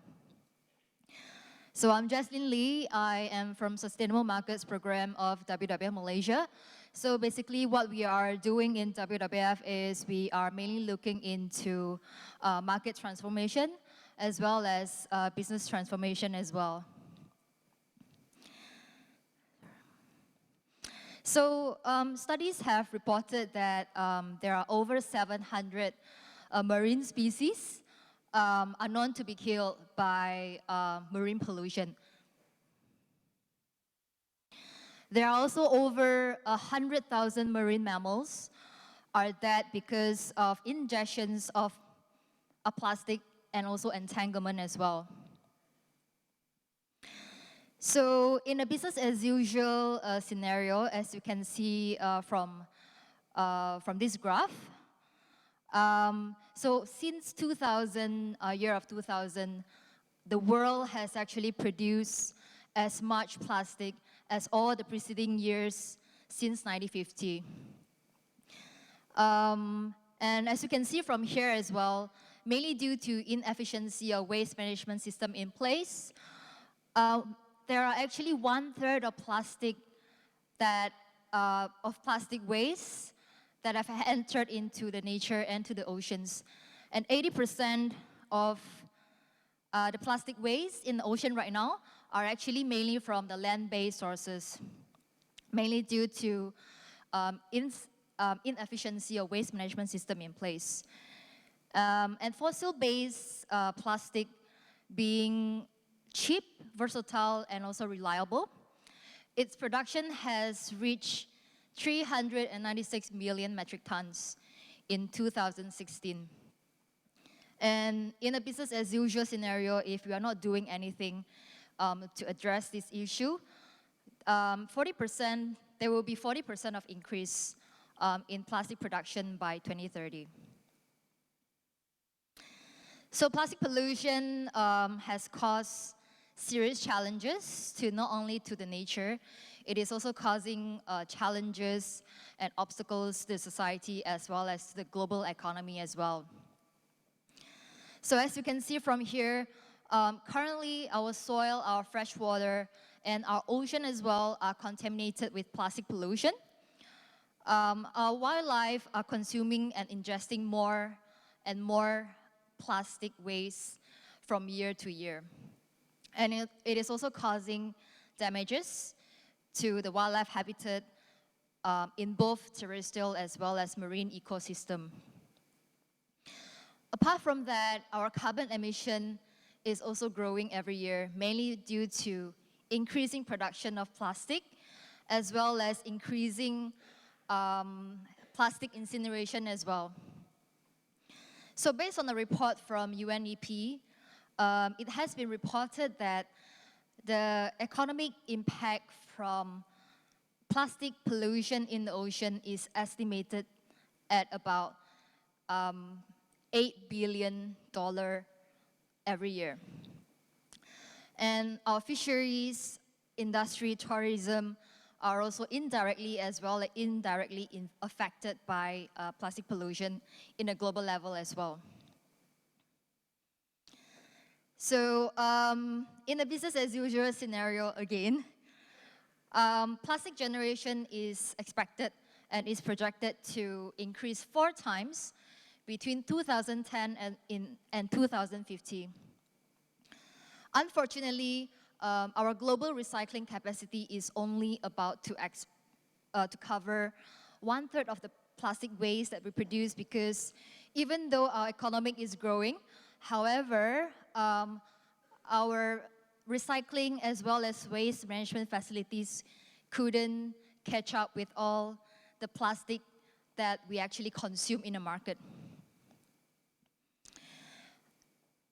So I'm Jazlyn Lee. I am from Sustainable Markets Program of WWF Malaysia. So basically what we are doing in WWF is we are mainly looking into market transformation as well as business transformation as well. So studies have reported that there are over 700 marine species are known to be killed by marine pollution. There are also over 100,000 marine mammals are dead because of ingestions of a plastic and also entanglement as well. So in a business as usual scenario, as you can see from this graph, so since 2000, year of 2000, the world has actually produced as much plastic as all the preceding years since 1950. And as you can see from here as well, mainly due to inefficiency of waste management system in place, there are actually 1/3 of plastic that of plastic waste that have entered into the nature and to the oceans, and 80% of the plastic waste in the ocean right now are actually mainly from the land-based sources, mainly due to inefficiency of waste management system in place. And fossil-based plastic being cheap, versatile, and also reliable, its production has reached 396 million metric tons in 2016. And in a business as usual scenario, if we are not doing anything to address this issue, 40%, there will be 40% of increase in plastic production by 2030. So plastic pollution has caused serious challenges to not only to the nature, it is also causing challenges and obstacles to society as well as to the global economy as well. So as you can see from here, currently our soil, our fresh water, and our ocean as well are contaminated with plastic pollution. Our wildlife are consuming and ingesting more and more plastic waste from year to year. And it is also causing damages to the wildlife habitat in both terrestrial as well as marine ecosystem. Apart from that, our carbon emission is also growing every year, mainly due to increasing production of plastic, as well as increasing plastic incineration as well. So based on a report from UNEP, it has been reported that the economic impact from plastic pollution in the ocean is estimated at about $8 billion every year. And our fisheries, industry, tourism are also indirectly as well as indirectly affected by plastic pollution in a global level as well. So in a business as usual scenario again, plastic generation is expected and is projected to increase 4 times between 2010 and 2050. Unfortunately, our global recycling capacity is only about to cover 1/3 of the plastic waste that we produce, because even though our economy is growing, however, our recycling as well as waste management facilities couldn't catch up with all the plastic that we actually consume in the market.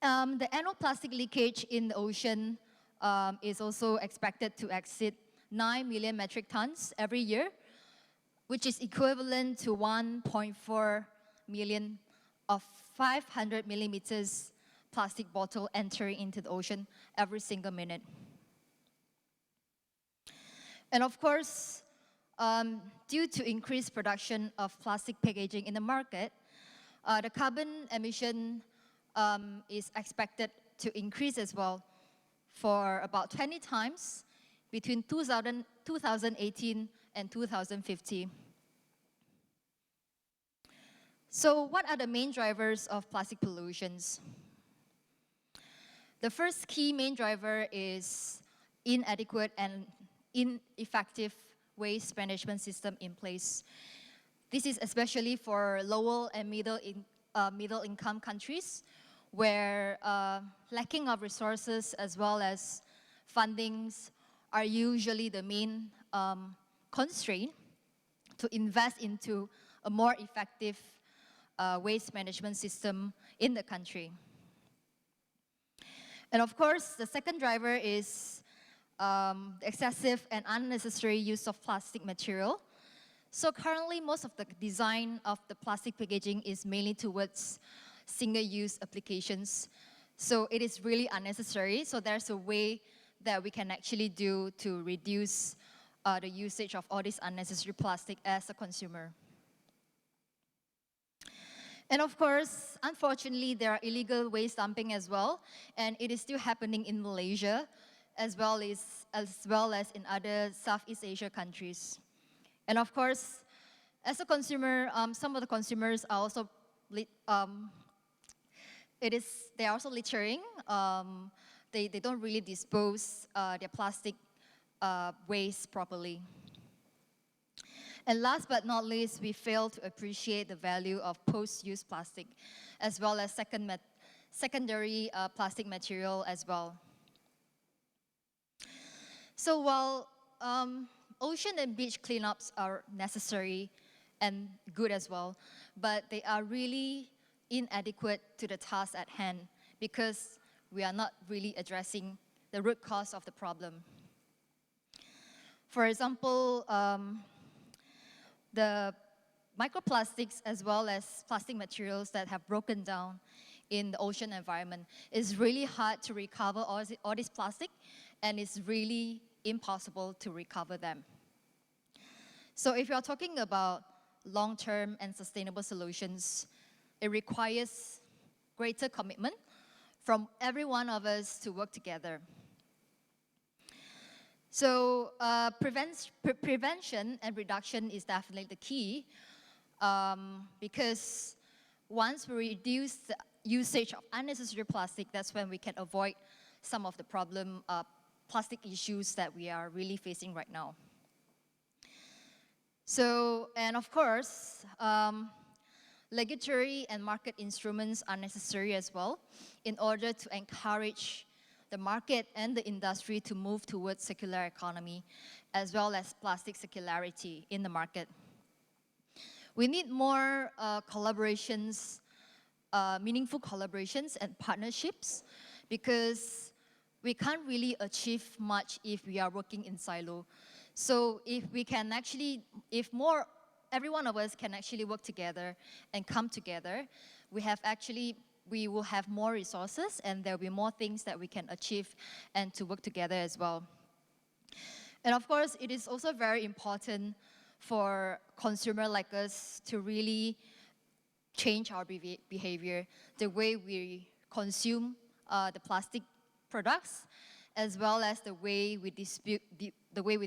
The annual plastic leakage in the ocean is also expected to exceed 9 million metric tons every year, which is equivalent to 1.4 million of 500 millimeters plastic bottle entering into the ocean every single minute. And of course, due to increased production of plastic packaging in the market, the carbon emission is expected to increase as well for about 20 times between 2018 and 2050. So what are the main drivers of plastic pollutions? The first key main driver is inadequate and ineffective waste management system in place. This is especially for lower and middle income countries, where lacking of resources as well as fundings are usually the main constraint to invest into a more effective waste management system in the country. And of course, the second driver is the excessive and unnecessary use of plastic material. So currently, most of the design of the plastic packaging is mainly towards single-use applications. So it is really unnecessary. So there's a way that we can actually do to reduce the usage of all this unnecessary plastic as a consumer. And of course, unfortunately, there are illegal waste dumping as well, and it is still happening in Malaysia, as well as in other Southeast Asia countries. And of course, as a consumer, some of the consumers are also they're also littering. They don't really dispose their plastic waste properly. And last but not least, we fail to appreciate the value of post-use plastic, as well as secondary plastic material as well. So while ocean and beach cleanups are necessary and good as well, but they are really inadequate to the task at hand because we are not really addressing the root cause of the problem. For example, the microplastics as well as plastic materials that have broken down in the ocean environment, is really hard to recover all this plastic, and it's really impossible to recover them. So if you're talking about long-term and sustainable solutions, it requires greater commitment from every one of us to work together. So prevention and reduction is definitely the key, because once we reduce the usage of unnecessary plastic, that's when we can avoid some of the plastic issues that we are really facing right now. So, and of course, regulatory and market instruments are necessary as well in order to encourage the market and the industry to move towards circular economy, as well as plastic circularity in the market. We need more collaborations, meaningful collaborations and partnerships, because we can't really achieve much if we are working in silo. So if we can actually, every one of us can actually work together and come together, we will have more resources, and there will be more things that we can achieve and to work together as well. And of course, it is also very important for consumers like us to really change our behavior, the way we consume the plastic products, as well as the way we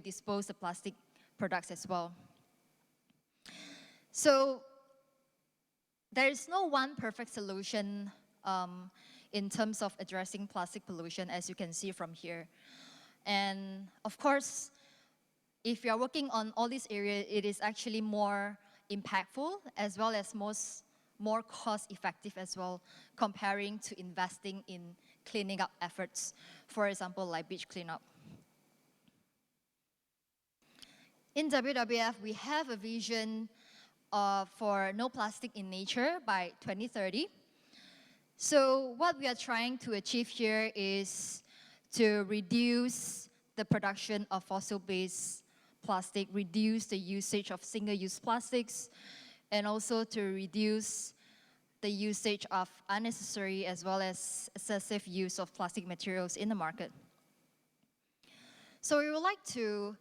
dispose the plastic products as well. So there is no one perfect solution in terms of addressing plastic pollution, as you can see from here. And of course, if you are working on all these areas, it is actually more impactful, as well as more cost-effective as well, comparing to investing in cleaning up efforts, for example, like beach cleanup. In WWF, we have a vision for no plastic in nature by 2030. So what we are trying to achieve here is to reduce the production of fossil-based plastic, reduce the usage of single-use plastics, and also to reduce the usage of unnecessary as well as excessive use of plastic materials in the market. So we would like to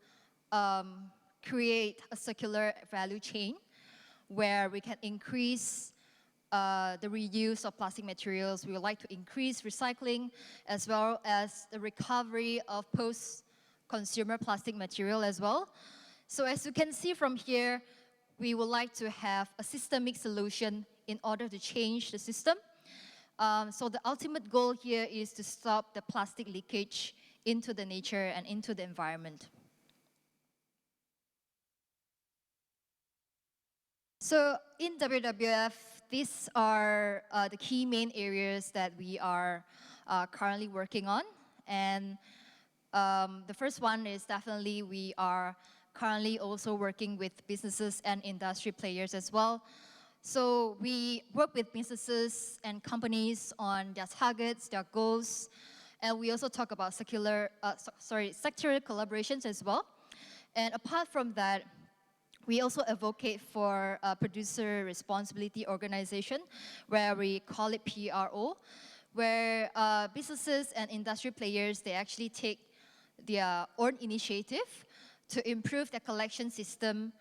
create a circular value chain where we can increase the reuse of plastic materials. We would like to increase recycling, as well as the recovery of post-consumer plastic material as well. So as you can see from here, we would like to have a systemic solution in order to change the system. So the ultimate goal here is to stop the plastic leakage into the nature and into the environment. So in WWF, these are the key main areas that we are currently working on. And The first one is definitely we are currently also working with businesses and industry players as well. So we work with businesses and companies on their targets, their goals, and we also talk about sectoral collaborations as well. And apart from that, we also advocate for a producer responsibility organization, where we call it PRO, where businesses and industry players, they actually take their own initiative to improve their collection system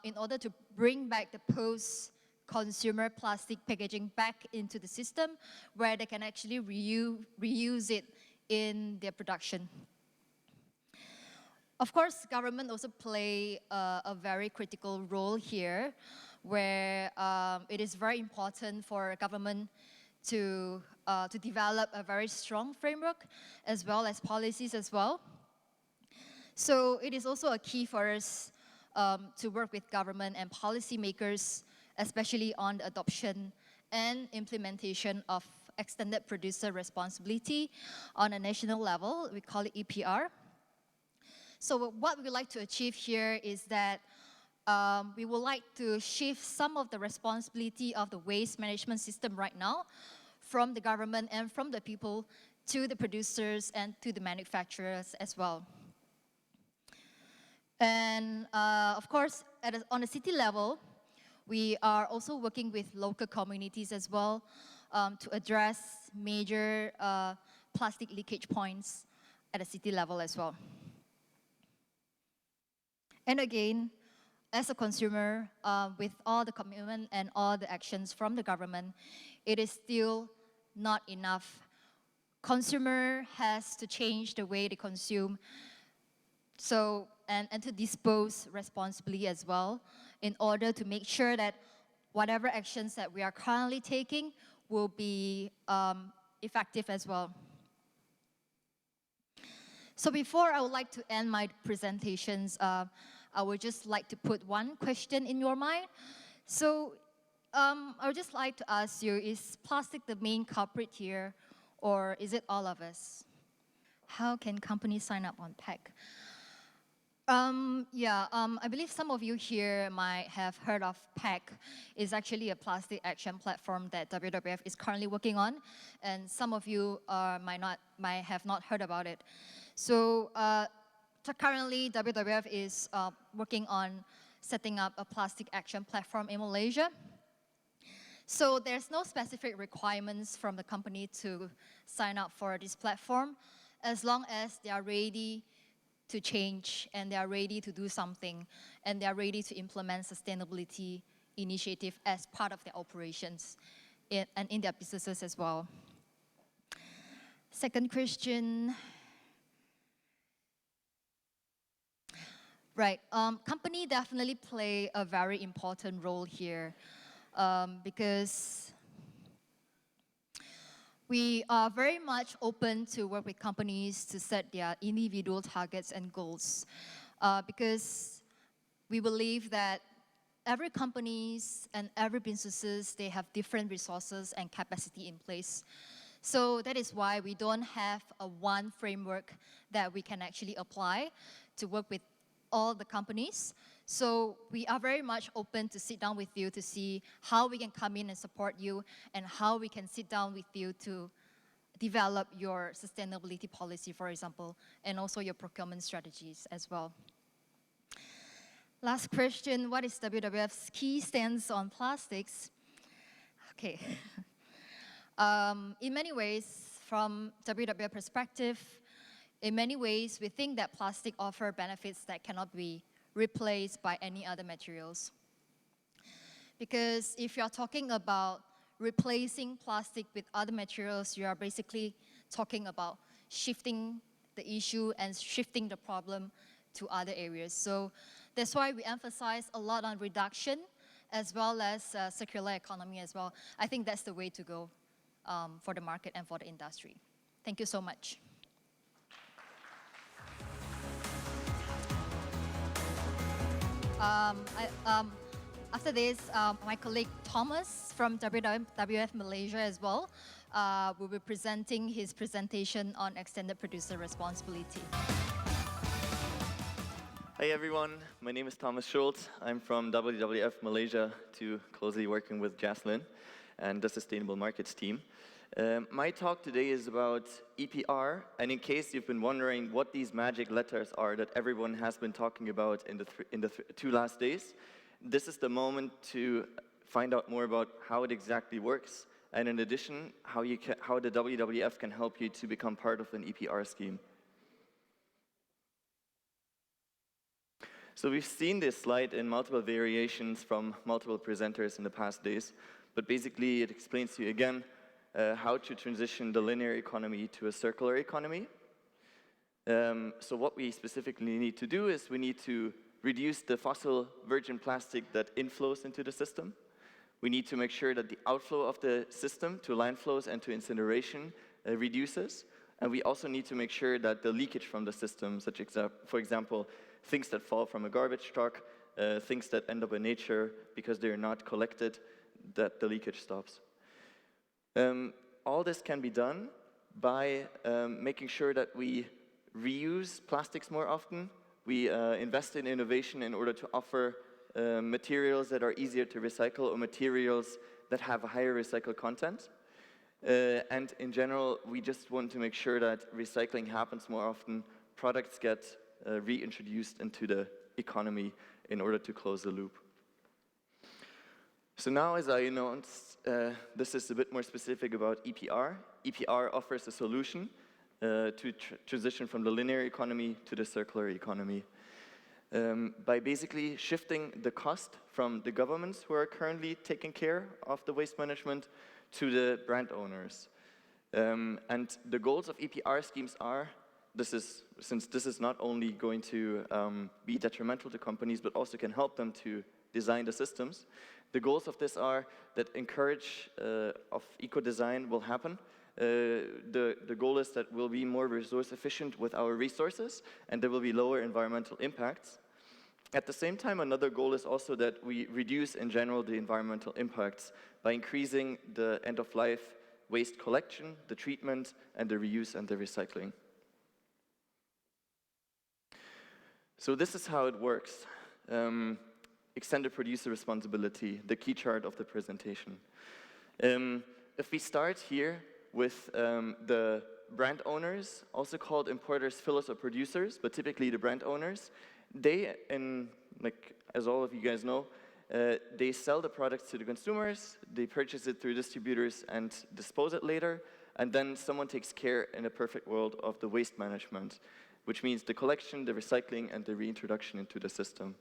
in order to bring back the post-consumer plastic packaging back into the system, where they can actually reuse it in their production. Of course, government also play a very critical role here, where it is very important for government to develop a very strong framework as well as policies as well. So it is also a key for us to work with government and policymakers, especially on the adoption and implementation of extended producer responsibility on a national level. We call it EPR. So what we would like to achieve here is that we would like to shift some of the responsibility of the waste management system right now from the government and from the people to the producers and to the manufacturers as well. And of course, on a city level, we are also working with local communities as well to address major plastic leakage points at a city level as well. And again, as a consumer, with all the commitment and all the actions from the government, it is still not enough. Consumer has to change the way they consume, so and to dispose responsibly as well, in order to make sure that whatever actions that we are currently taking will be effective as well. So before I would like to end my presentations, I would just like to put one question in your mind. So I would just like to ask you, is plastic the main culprit here, or is it all of us? How can companies sign up on PEC? I believe some of you here might have heard of PEC. It's actually a plastic action platform that WWF is currently working on, and some of you might have not heard about it. So currently, WWF is working on setting up a plastic action platform in Malaysia. So there's no specific requirements from the company to sign up for this platform, as long as they are ready to change and they are ready to do something and they are ready to implement sustainability initiative as part of their operations and in their businesses as well. Second question. Right, company definitely play a very important role here because we are very much open to work with companies to set their individual targets and goals because we believe that every companies and every businesses, they have different resources and capacity in place. So that is why we don't have a one framework that we can actually apply to work with all the companies. So we are very much open to sit down with you to see how we can come in and support you and how we can sit down with you to develop your sustainability policy, for example, and also your procurement strategies as well. Last question, what is WWF's key stance on plastics? Okay. In many ways, from WWF perspective, in many ways, we think that plastic offers benefits that cannot be replaced by any other materials. Because if you're talking about replacing plastic with other materials, you are basically talking about shifting the issue and shifting the problem to other areas. So that's why we emphasize a lot on reduction as well as circular economy as well. I think that's the way to go for the market and for the industry. Thank you so much. After this, my colleague Thomas from WWF Malaysia as well will be presenting his presentation on extended producer responsibility. Hi everyone, my name is Thomas Schuldt. I'm from WWF Malaysia, closely working with Jazlyn and the Sustainable Markets team. My talk today is about EPR, and in case you've been wondering what these magic letters are that everyone has been talking about in the 2 last days, this is the moment to find out more about how it exactly works, and in addition, how the WWF can help you to become part of an EPR scheme. So we've seen this slide in multiple variations from multiple presenters in the past days, but basically it explains to you again how to transition the linear economy to a circular economy. So what we specifically need to do is we need to reduce the fossil virgin plastic that inflows into the system. We need to make sure that the outflow of the system to landfills and to incineration reduces. And we also need to make sure that the leakage from the system, for example, things that fall from a garbage truck, things that end up in nature because they're not collected, that the leakage stops. All this can be done by making sure that we reuse plastics more often. We invest in innovation in order to offer materials that are easier to recycle or materials that have a higher recycled content. And in general, we just want to make sure that recycling happens more often, products get reintroduced into the economy in order to close the loop. So now, as I announced, this is a bit more specific about EPR. EPR offers a solution to transition from the linear economy to the circular economy by basically shifting the cost from the governments who are currently taking care of the waste management to the brand owners. And the goals of EPR schemes are, since this is not only going to be detrimental to companies, but also can help them to design the systems, the goals of this are that encourage of eco-design will happen. The goal is that we'll be more resource efficient with our resources, and there will be lower environmental impacts. At the same time, another goal is also that we reduce in general the environmental impacts by increasing the end-of-life waste collection, the treatment, and the reuse and the recycling. So this is how it works. Extended producer responsibility, the key chart of the presentation. If we start here with the brand owners, also called importers, fillers, or producers, but typically the brand owners, they, as all of you guys know, they sell the products to the consumers, they purchase it through distributors and dispose it later, and then someone takes care in a perfect world of the waste management, which means the collection, the recycling, and the reintroduction into the system.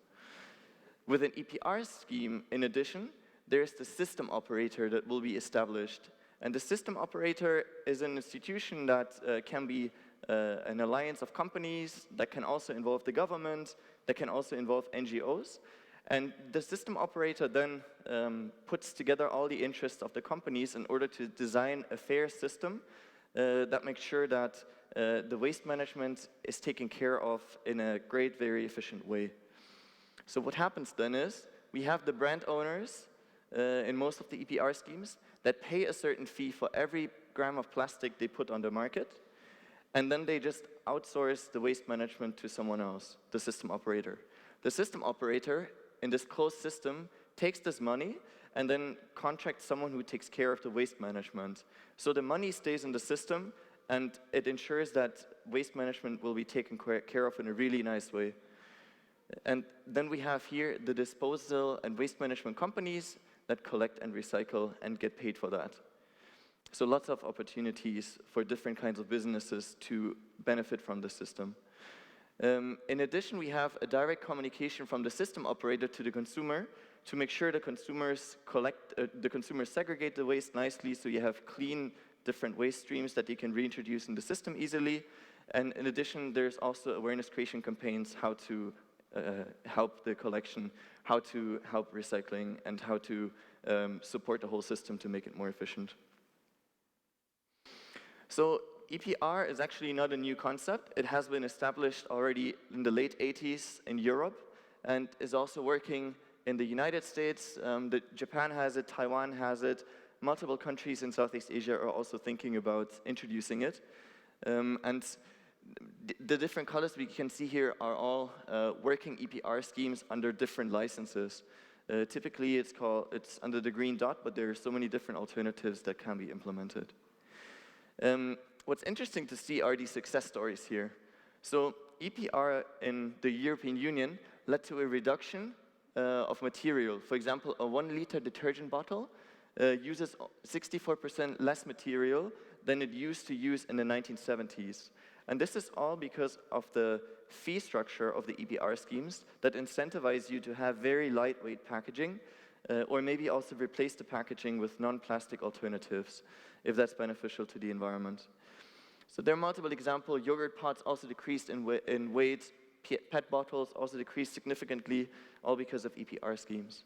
With an EPR scheme, in addition, there's the system operator that will be established. And the system operator is an institution that can be an alliance of companies, that can also involve the government, that can also involve NGOs. And the system operator then puts together all the interests of the companies in order to design a fair system that makes sure that the waste management is taken care of in a great, very efficient way. So what happens then is, we have the brand owners in most of the EPR schemes that pay a certain fee for every gram of plastic they put on the market, and then they just outsource the waste management to someone else, the system operator. The system operator in this closed system takes this money and then contracts someone who takes care of the waste management. So the money stays in the system, and it ensures that waste management will be taken care of in a really nice way. And then we have here the disposal and waste management companies that collect and recycle and get paid for that. So lots of opportunities for different kinds of businesses to benefit from the system. In addition, we have a direct communication from the system operator to the consumer to make sure the consumers segregate the waste nicely, so you have clean, different waste streams that you can reintroduce in the system easily. And in addition, there's also awareness creation campaigns, how to help the collection, how to help recycling, and how to support the whole system to make it more efficient. So EPR is actually not a new concept. It has been established already in the late 80s in Europe, and is also working in the United States, Japan has it, Taiwan has it, multiple countries in Southeast Asia are also thinking about introducing it. And the different colors we can see here are all working EPR schemes under different licenses. Typically it's under the green dot, but there are so many different alternatives that can be implemented. What's interesting to see are these success stories here. So EPR in the European Union led to a reduction of material. For example, a 1-liter detergent bottle uses 64% less material than it used to use in the 1970s. And this is all because of the fee structure of the EPR schemes that incentivize you to have very lightweight packaging, or maybe also replace the packaging with non-plastic alternatives, if that's beneficial to the environment. So there are multiple examples. Yogurt pots also decreased in weight. PET bottles also decreased significantly, all because of EPR schemes.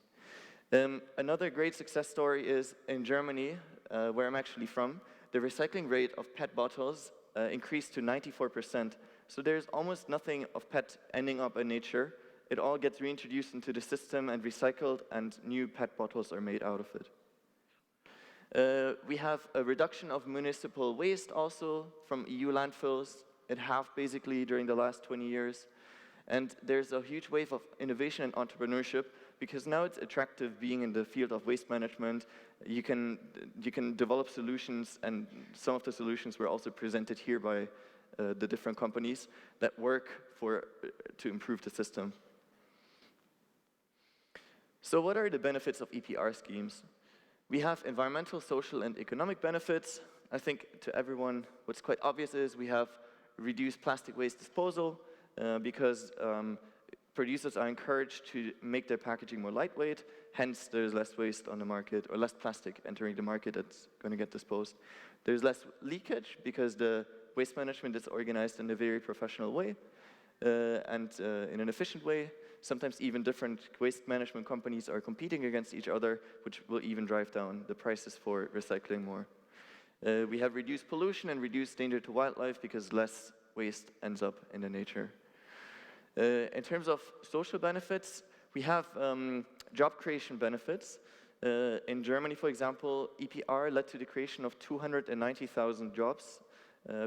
Another great success story is in Germany, where I'm actually from. The recycling rate of PET bottles increased to 94%. So there's almost nothing of PET ending up in nature. It all gets reintroduced into the system and recycled, and new PET bottles are made out of it. We have a reduction of municipal waste also from EU landfills. It halved basically during the last 20 years. And there's a huge wave of innovation and entrepreneurship, because now it's attractive being in the field of waste management. You can develop solutions, and some of the solutions were also presented here by the different companies that work to improve the system. So what are the benefits of EPR schemes? We have environmental, social, and economic benefits. I think to everyone, what's quite obvious is we have reduced plastic waste disposal because producers are encouraged to make their packaging more lightweight. Hence, there's less waste on the market, or less plastic entering the market that's going to get disposed. There's less leakage because the waste management is organized in a very professional way and in an efficient way. Sometimes even different waste management companies are competing against each other, which will even drive down the prices for recycling more. We have reduced pollution and reduced danger to wildlife because less waste ends up in the nature. In terms of social benefits, we have job creation benefits. In Germany, for example, EPR led to the creation of 290,000 jobs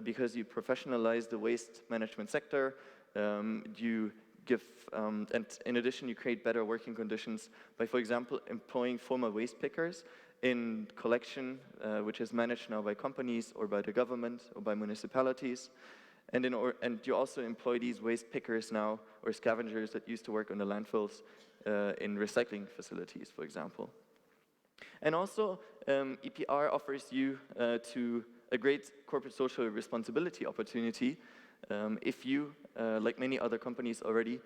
because you professionalize the waste management sector. And in addition, you create better working conditions by, for example, employing former waste pickers in collection, which is managed now by companies or by the government or by municipalities. And you also employ these waste pickers now, or scavengers that used to work on the landfills in recycling facilities, for example. And also, EPR offers you to a great corporate social responsibility opportunity if you, like many other companies already,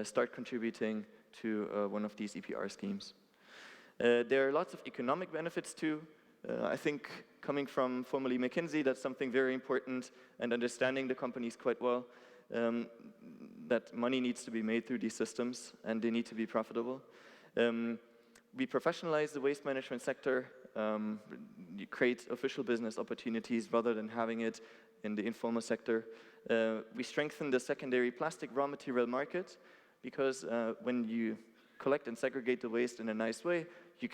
start contributing to one of these EPR schemes. There are lots of economic benefits too. I think coming from formerly McKinsey, that's something very important, and understanding the companies quite well, that money needs to be made through these systems and they need to be profitable. We professionalize the waste management sector. You create official business opportunities rather than having it in the informal sector. We strengthen the secondary plastic raw material market because when you collect and segregate the waste in a nice way, you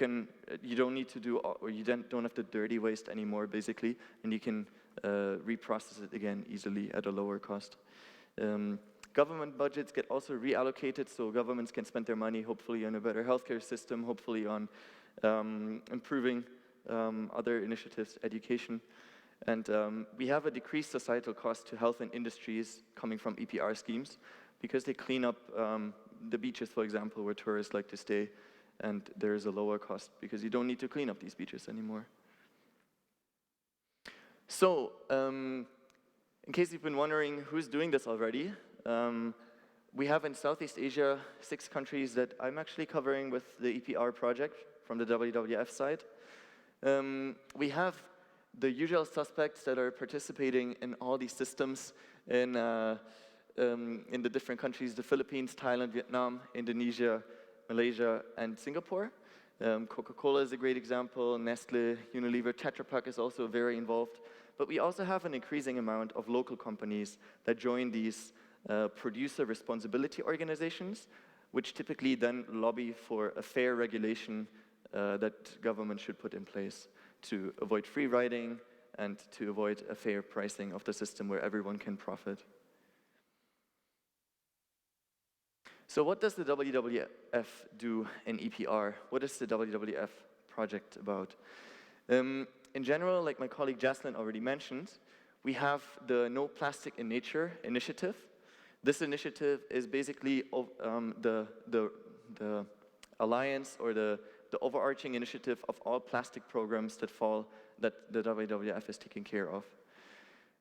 don't need to do, or you don't have the dirty waste anymore, basically, and you can reprocess it again easily at a lower cost. Government budgets get also reallocated, so governments can spend their money, hopefully, on a better healthcare system, hopefully on improving other initiatives, education. And we have a decreased societal cost to health and industries coming from EPR schemes because they clean up the beaches, for example, where tourists like to stay, and there is a lower cost because you don't need to clean up these beaches anymore. So, in case you've been wondering who's doing this already, we have in Southeast Asia 6 countries that I'm actually covering with the EPR project from the WWF side. We have the usual suspects that are participating in all these systems in the different countries: the Philippines, Thailand, Vietnam, Indonesia, Malaysia, and Singapore. Coca-Cola is a great example. Nestle, Unilever, Tetra Pak is also very involved. But we also have an increasing amount of local companies that join these producer responsibility organizations, which typically then lobby for a fair regulation that government should put in place to avoid free riding and to avoid a fair pricing of the system where everyone can profit. So what does the WWF do in EPR? What is the WWF project about? In general, like my colleague Jazlyn already mentioned, we have the No Plastic in Nature initiative. This initiative is basically the alliance or the overarching initiative of all plastic programs that the WWF is taking care of.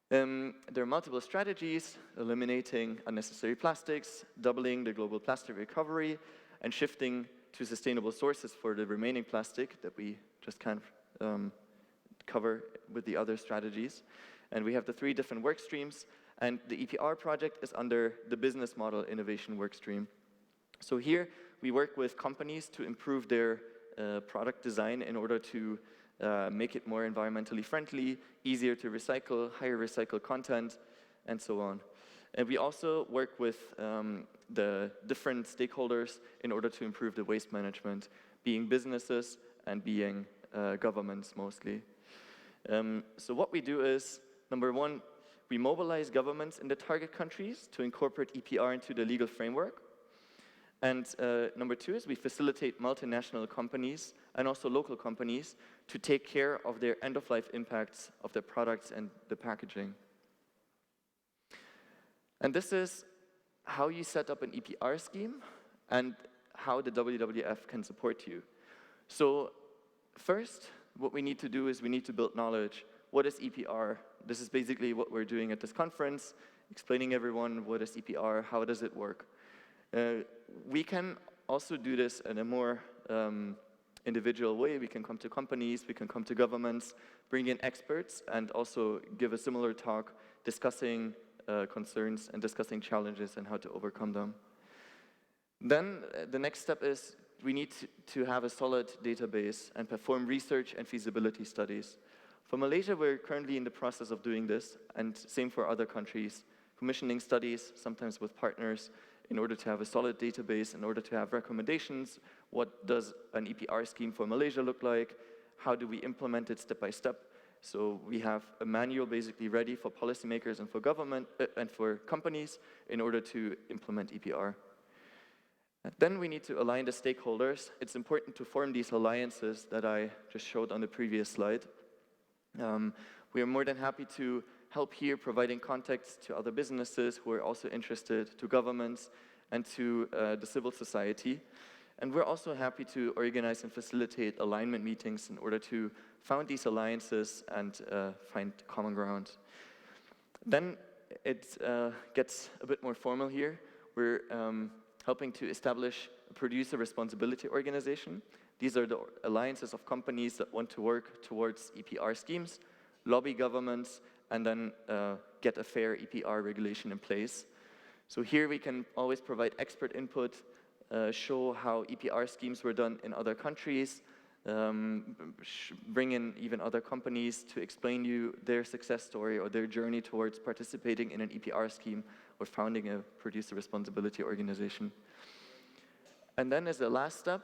There are multiple strategies: eliminating unnecessary plastics, doubling the global plastic recovery, and shifting to sustainable sources for the remaining plastic that we just can't cover with the other strategies. And we have the 3 different work streams, and the EPR project is under the business model innovation work stream. So here we work with companies to improve their product design in order to make it more environmentally friendly, easier to recycle, higher recycled content, and so on. And we also work with the different stakeholders in order to improve the waste management, being businesses and being governments mostly. So what we do is, number 1, we mobilize governments in the target countries to incorporate EPR into the legal framework. And number 2 is we facilitate multinational companies and also local companies to take care of their end-of-life impacts of their products and the packaging. And this is how you set up an EPR scheme and how the WWF can support you. So first, what we need to do is we need to build knowledge. What is EPR? This is basically what we're doing at this conference, explaining everyone what is EPR, how does it work. We can also do this in a more individual way. We can come to companies, we can come to governments, bring in experts, and also give a similar talk discussing concerns and discussing challenges and how to overcome them. Then the next step is we need to have a solid database and perform research and feasibility studies. For Malaysia, we're currently in the process of doing this, and same for other countries, commissioning studies, sometimes with partners, in order to have a solid database, in order to have recommendations. What does an EPR scheme for Malaysia look like? How do we implement it step by step? So we have a manual basically ready for policymakers and for government and for companies in order to implement EPR. Then we need to align the stakeholders. It's important to form these alliances that I just showed on the previous slide. We are more than happy to help here, providing contacts to other businesses who are also interested, to governments, and to the civil society. And we're also happy to organize and facilitate alignment meetings in order to found these alliances and find common ground. Then it gets a bit more formal here. We're helping to establish a producer responsibility organization. These are the alliances of companies that want to work towards EPR schemes, lobby governments, and then get a fair EPR regulation in place. So here we can always provide expert input, show how EPR schemes were done in other countries, bring in even other companies to explain you their success story or their journey towards participating in an EPR scheme or founding a producer responsibility organization. And then as the last step,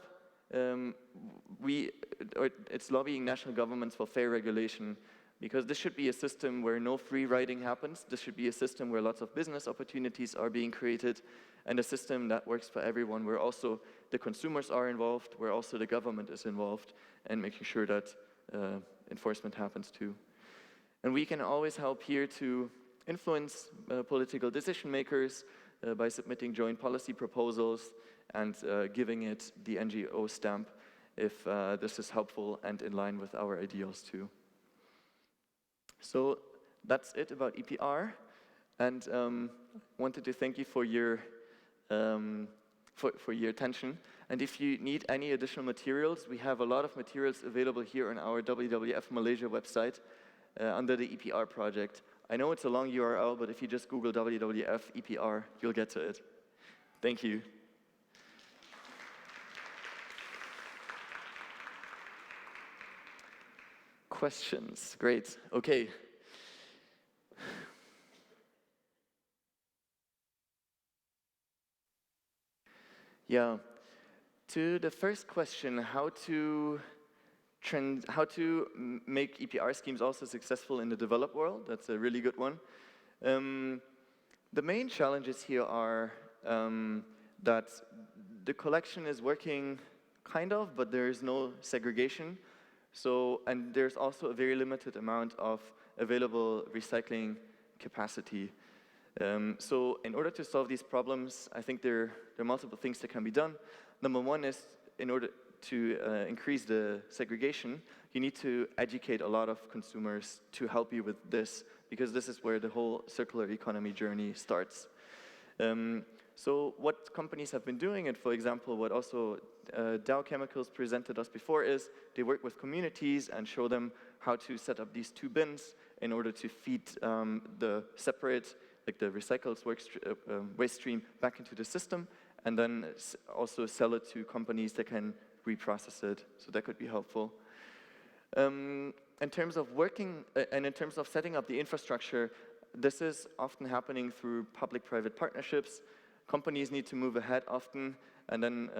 it's lobbying national governments for fair regulation, because this should be a system where no free riding happens. This should be a system where lots of business opportunities are being created, and a system that works for everyone, where also the consumers are involved, where also the government is involved, and making sure that enforcement happens too. And we can always help here to influence political decision makers by submitting joint policy proposals and giving it the NGO stamp if this is helpful and in line with our ideals too. So that's it about EPR, and wanted to thank you for your attention. And if you need any additional materials, we have a lot of materials available here on our WWF Malaysia website under the EPR project. I know it's a long URL, but if you just Google WWF EPR, you'll get to it. Thank you. Questions? Great. Okay. Yeah. To the first question, how to make EPR schemes also successful in the developed world, that's a really good one. The main challenges here are that the collection is working kind of, but there is no segregation. So, and there's also a very limited amount of available recycling capacity. So in order to solve these problems, I think there are multiple things that can be done. Number one is, in order to increase the segregation, you need to educate a lot of consumers to help you with this, because this is where the whole circular economy journey starts. So what companies have been doing, and for example, what also Dow Chemicals presented us before, is they work with communities and show them how to set up these 2 bins in order to feed the separate, like the recycled waste stream back into the system, and then also sell it to companies that can reprocess it. So that could be helpful. In terms of working, and in terms of setting up the infrastructure, this is often happening through public-private partnerships. Companies need to move ahead often, and then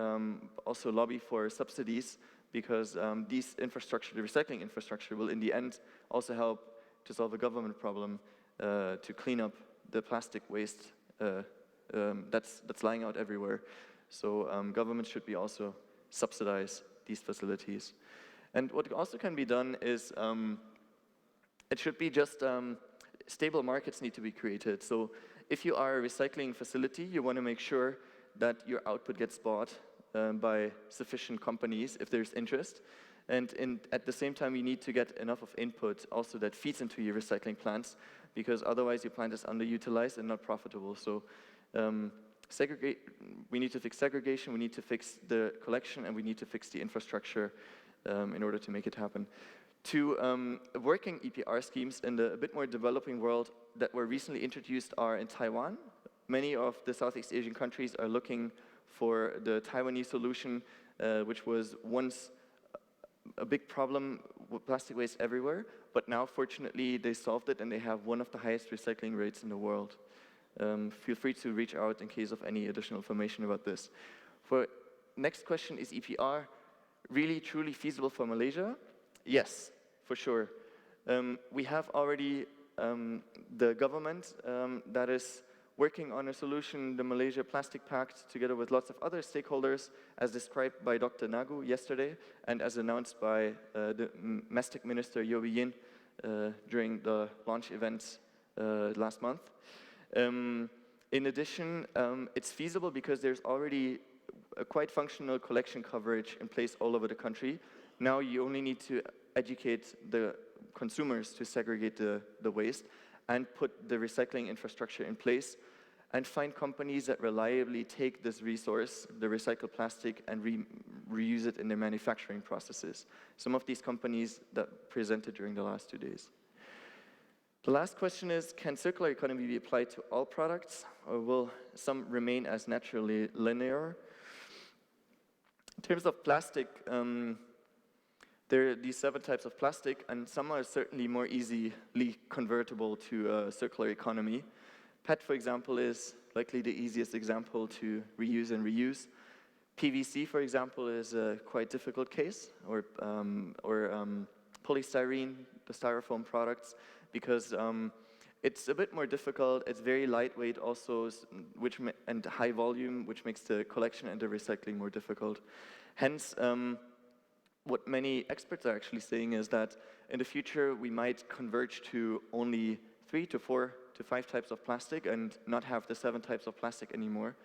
also lobby for subsidies, because these infrastructure, the recycling infrastructure, will in the end also help to solve a government problem to clean up the plastic waste that's lying out everywhere. So governments should be also subsidize these facilities. And what also can be done is, it should be just stable markets need to be created. So if you are a recycling facility, you want to make sure that your output gets bought by sufficient companies if there's interest. And at the same time, you need to get enough of input also that feeds into your recycling plants, because otherwise your plant is underutilized and not profitable. So we need to fix segregation, we need to fix the collection, and we need to fix the infrastructure in order to make it happen. To working EPR schemes in the a bit more developing world that were recently introduced are in Taiwan. Many of the Southeast Asian countries are looking for the Taiwanese solution, which was once a big problem with plastic waste everywhere, but now fortunately they solved it and they have one of the highest recycling rates in the world. Feel free to reach out in case of any additional information about this. For next question, is EPR really truly feasible for Malaysia? Yes, for sure. We have already the government that is working on a solution, the Malaysia Plastic Pact, together with lots of other stakeholders, as described by Dr. Nagu yesterday, and as announced by the Mastic Minister Yobi Yin during the launch events last month. In addition, it's feasible because there's already a quite functional collection coverage in place all over the country. Now you only need to educate the consumers to segregate the waste and put the recycling infrastructure in place, and find companies that reliably take this resource, the recycled plastic, and reuse it in their manufacturing processes. Some of these companies that presented during the last 2 days. The last question is, can circular economy be applied to all products, or will some remain as naturally linear? In terms of plastic, there are these 7 types of plastic, and some are certainly more easily convertible to a circular economy. PET, for example, is likely the easiest example to reuse and reuse. PVC, for example, is a quite difficult case, or polystyrene, the styrofoam products, because it's a bit more difficult. It's very lightweight also, and high volume, which makes the collection and the recycling more difficult. Hence, what many experts are actually saying is that in the future we might converge to only 3 to 4 to 5 types of plastic and not have the 7 types of plastic anymore,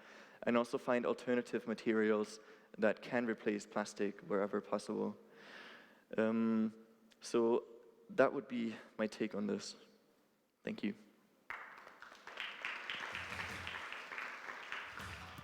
and also find alternative materials that can replace plastic wherever possible. So that would be my take on this. Thank you.